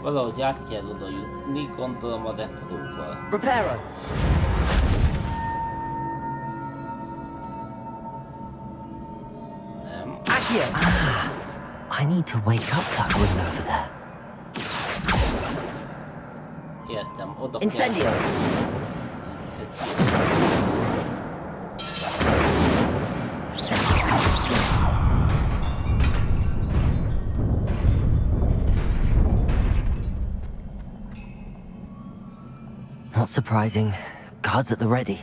Speaker 1: Valahogy át kell oda jutni, gondolom a repróval.
Speaker 3: Reparo!
Speaker 1: Nem.
Speaker 3: I need to wake up that room over there.
Speaker 1: Értem, oda
Speaker 3: Incendio!
Speaker 1: kell.
Speaker 3: Not surprising. Guards at the ready.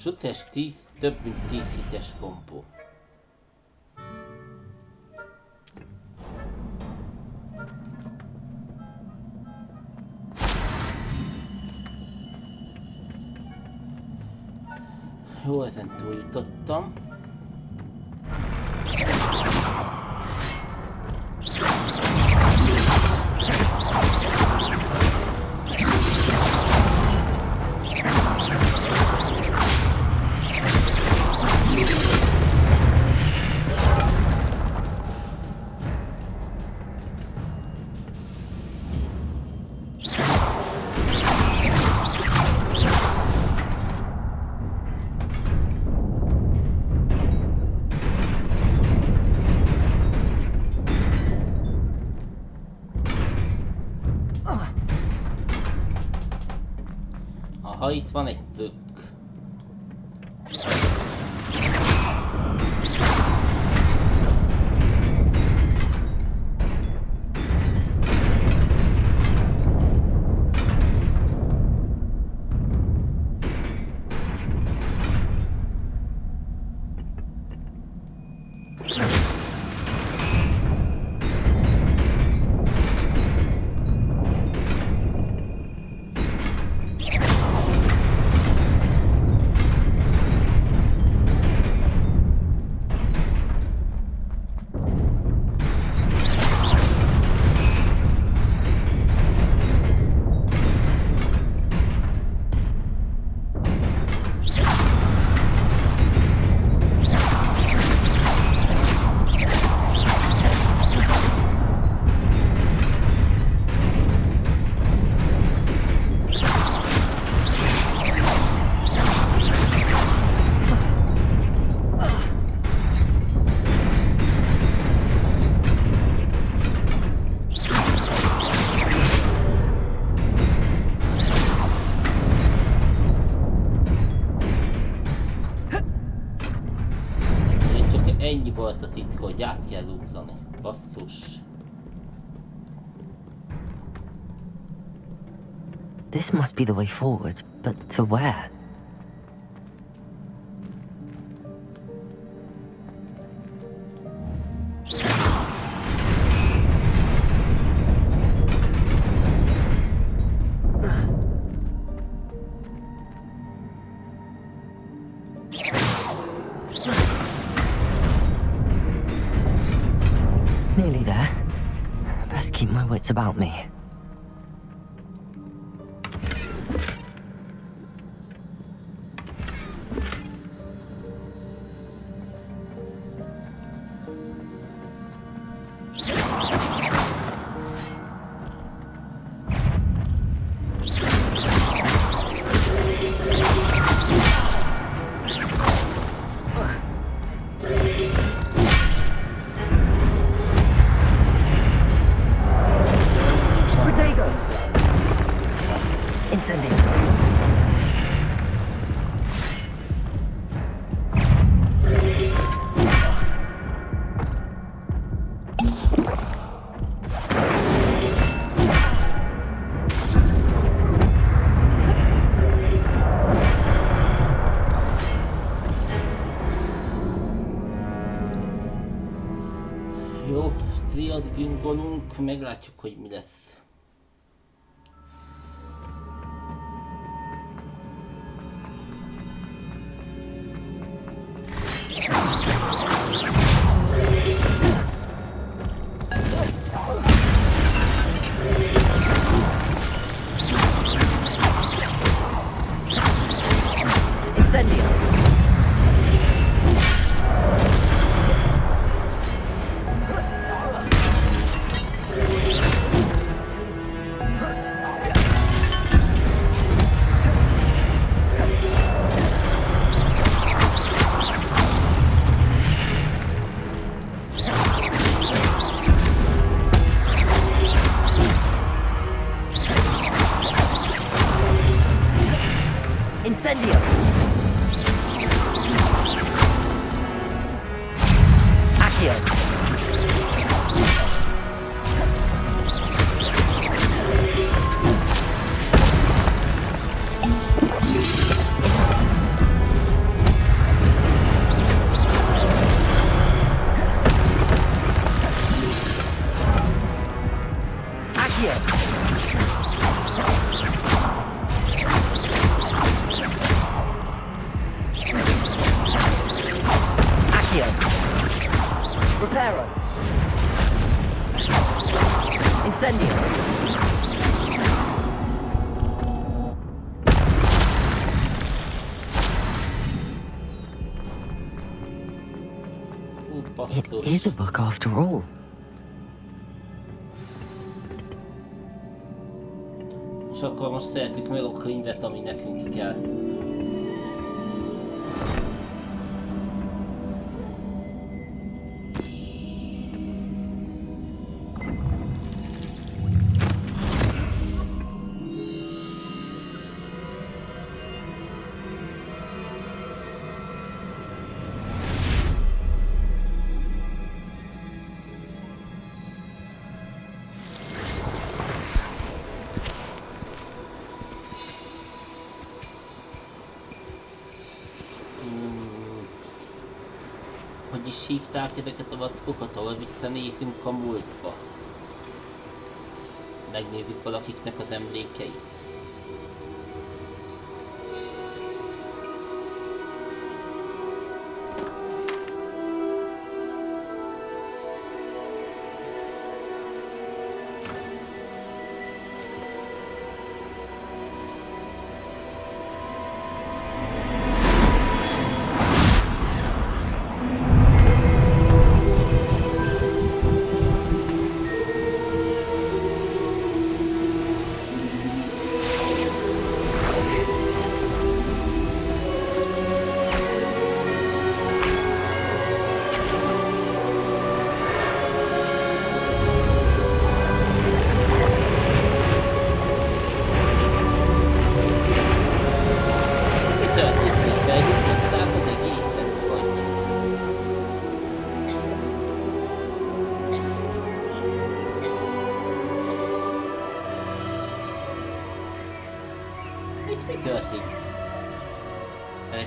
Speaker 1: Suces 10, több mint 10 hites kompó. Jó, ezen túljutottam. Aha, itt van egy trükk. Ennyi volt a titka, hogy át kell ugrani. Basszus.
Speaker 3: This must be the way forward, but to where? Nearly there. Best keep my wits about me.
Speaker 1: Googolunk, meglátjuk, hogy mi lesz.
Speaker 3: Incendio. Incendio. Accio. Accio. Reparo. Incendio. It is a book after all.
Speaker 1: És akkor most szerezzük meg a könyvet, ami nekünk kell. Hogy is hívták ezeket a vackokat, ahol visszanézünk a múltba. Megnézzük valakiknek az emlékeit.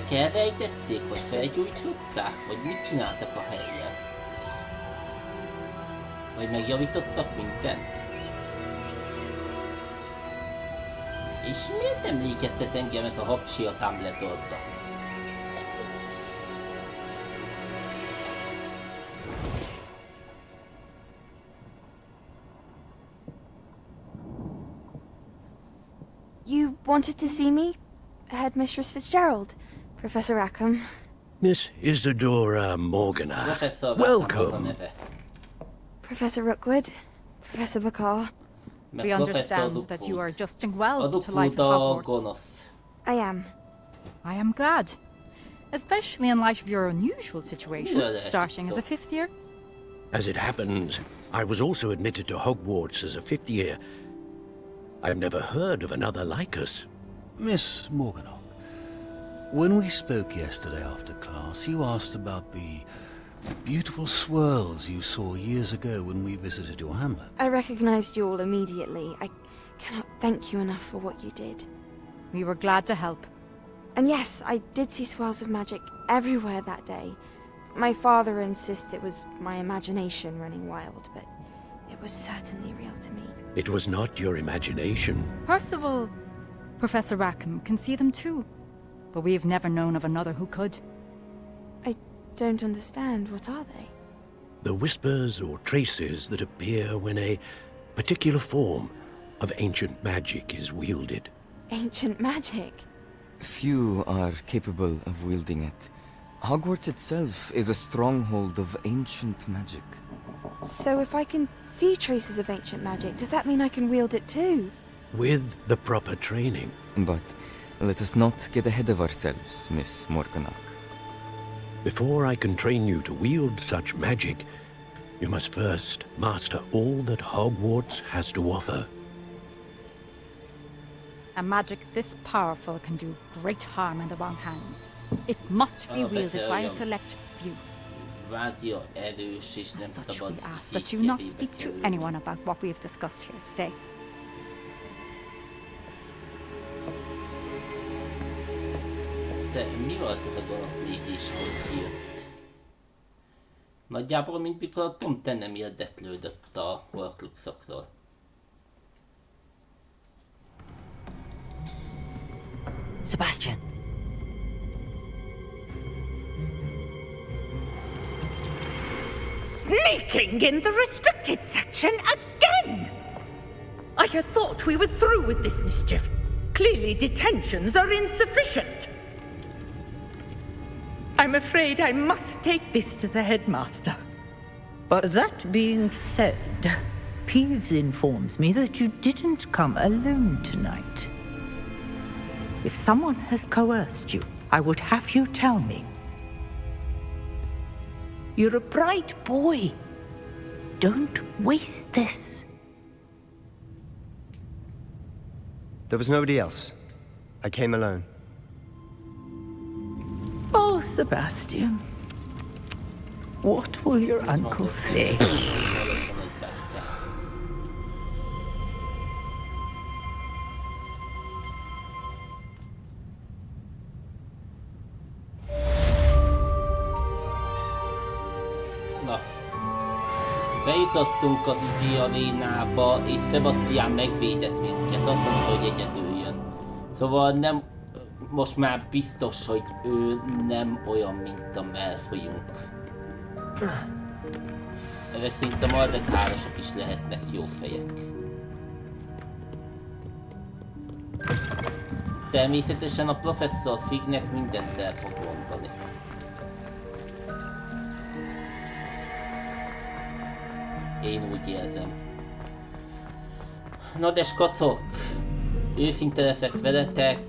Speaker 1: Elrejtették, vagy felgyújtották, vagy mit csináltak a helyen? Vagy megjavítottak mindent? És miért emlékeztet engem ez a hapsi a Tumbledore-ra?
Speaker 19: You wanted to see me? Headmistress Fitzgerald? Professor Rackham.
Speaker 14: Miss Isadora Morgana. Welcome.
Speaker 19: Professor Rookwood. Professor Bakar.
Speaker 12: We understand that you are adjusting well to life at Hogwarts.
Speaker 19: I am.
Speaker 12: I am glad. Especially in light of your unusual situation, starting as a 5th year.
Speaker 14: As it happens, I was also admitted to Hogwarts as a 5th year. I've never heard of another like us.
Speaker 22: Miss Morgana. When we spoke yesterday after class, you asked about the beautiful swirls you saw years ago when we visited your hamlet.
Speaker 19: I recognized you all immediately. I cannot thank you enough for what you did.
Speaker 12: We were glad to help.
Speaker 19: And yes, I did see swirls of magic everywhere that day. My father insists it was my imagination running wild, but it
Speaker 11: It was certainly real to me.
Speaker 15: It was not your imagination.
Speaker 12: Percival, Professor Rackham can see them too. But we've never known of another who could.
Speaker 11: I don't understand. What are they?
Speaker 15: The whispers or traces that appear when a particular form of ancient magic is wielded.
Speaker 11: Ancient magic?
Speaker 23: Few are capable of wielding it. Hogwarts itself is a stronghold of ancient magic.
Speaker 11: So if I can see traces of ancient magic, does that mean I can wield it too?
Speaker 15: With the proper training.
Speaker 23: But let us not get ahead of ourselves, Miss Morganach.
Speaker 15: Before I can train you to wield such magic, you must first master all that Hogwarts has to offer.
Speaker 12: A magic this powerful can do great harm in the wrong hands. It must be wielded by a select few. As such, we ask that you not speak to anyone about what we have discussed here today.
Speaker 1: Mi volt ez a gonosz mégis, hogy kijött? Nagyjából, mint mikor pont te nem érdeklődött a horcruxokról.
Speaker 3: Sebastian.
Speaker 24: Sneaking in the restricted section again! I had thought we were through with this mischief. Clearly detentions are insufficient. I'm afraid I must take this to the headmaster.
Speaker 25: But that being said, Peeves informs me that you didn't come alone tonight. If someone has coerced you, I would have you tell me. You're a bright boy. Don't waste this.
Speaker 18: There was nobody else. I came alone.
Speaker 25: Oh, Sebastian. What will your uncle say?
Speaker 1: Na. Bejutottunk az ügyi arénába, és Sebastian megvédett minket. Azt mondta, hogy egyedül jön. Szóval nem... Most már biztos, hogy ő nem olyan, mint a Malfoyunk. Ezek szinte mardekárosok is lehetnek jó fejek. Természetesen a professzor Fignek mindent el fog mondani. Én úgy érzem. Na de skacok, őszinte leszek veletek.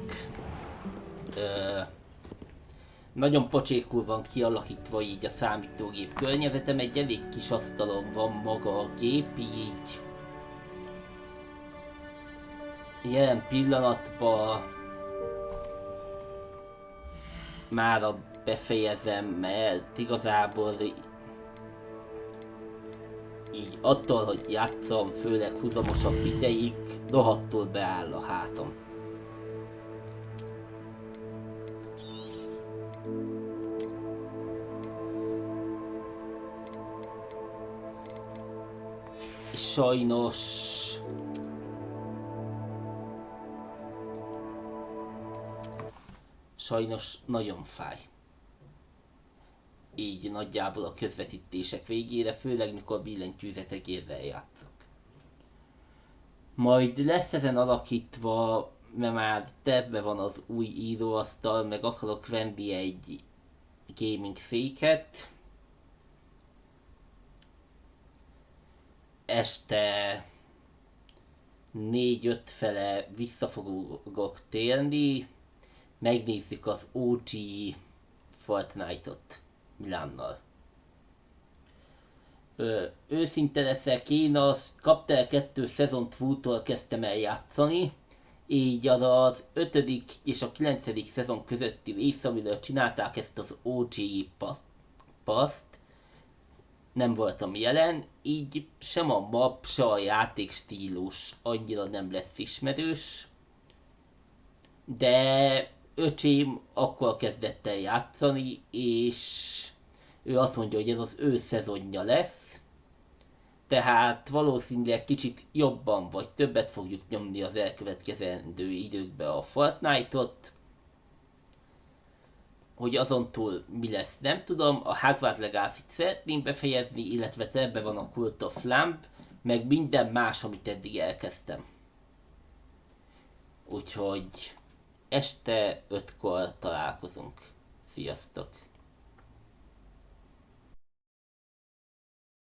Speaker 1: Nagyon pocsékul van kialakítva így a számítógép környezetem, egy elég kis asztalon van maga a gép, így jelen pillanatban mára befejezem, mert igazából így attól, hogy játszom, főleg húzamosabb ideig, rohadtul beáll a hátam. Sajnos nagyon fáj. Így nagyjából a közvetítések végére, főleg mikor billentyűzetegérrel játszok. Majd lesz ezen alakítva, mert már tervben van az új íróasztal, meg akarok venni egy gaming széket. Este 4-5 fele vissza fogok térni, megnézzük az OG Fortnite-ot Milánnal. Őszinte leszek, én a Kaptel 2 szezont fulltól kezdtem el játszani, így az 5. és a 9. szezon közötti rész, amiről csinálták ezt az OG paszt, nem voltam jelen, így sem a map, se a játékstílus annyira nem lesz ismerős. De öcsém akkor kezdett el játszani, és ő azt mondja, hogy ez az ő szezonja lesz. Tehát valószínűleg kicsit jobban vagy többet fogjuk nyomni az elkövetkezendő időkben a Fortnite-ot. Hogy azon túl mi lesz, nem tudom. A Hogwarts Legacy-t szeretném befejezni, illetve ebben van a Cult of Lamp, meg minden más, amit eddig elkezdtem. Úgyhogy este 5-kor találkozunk. Sziasztok!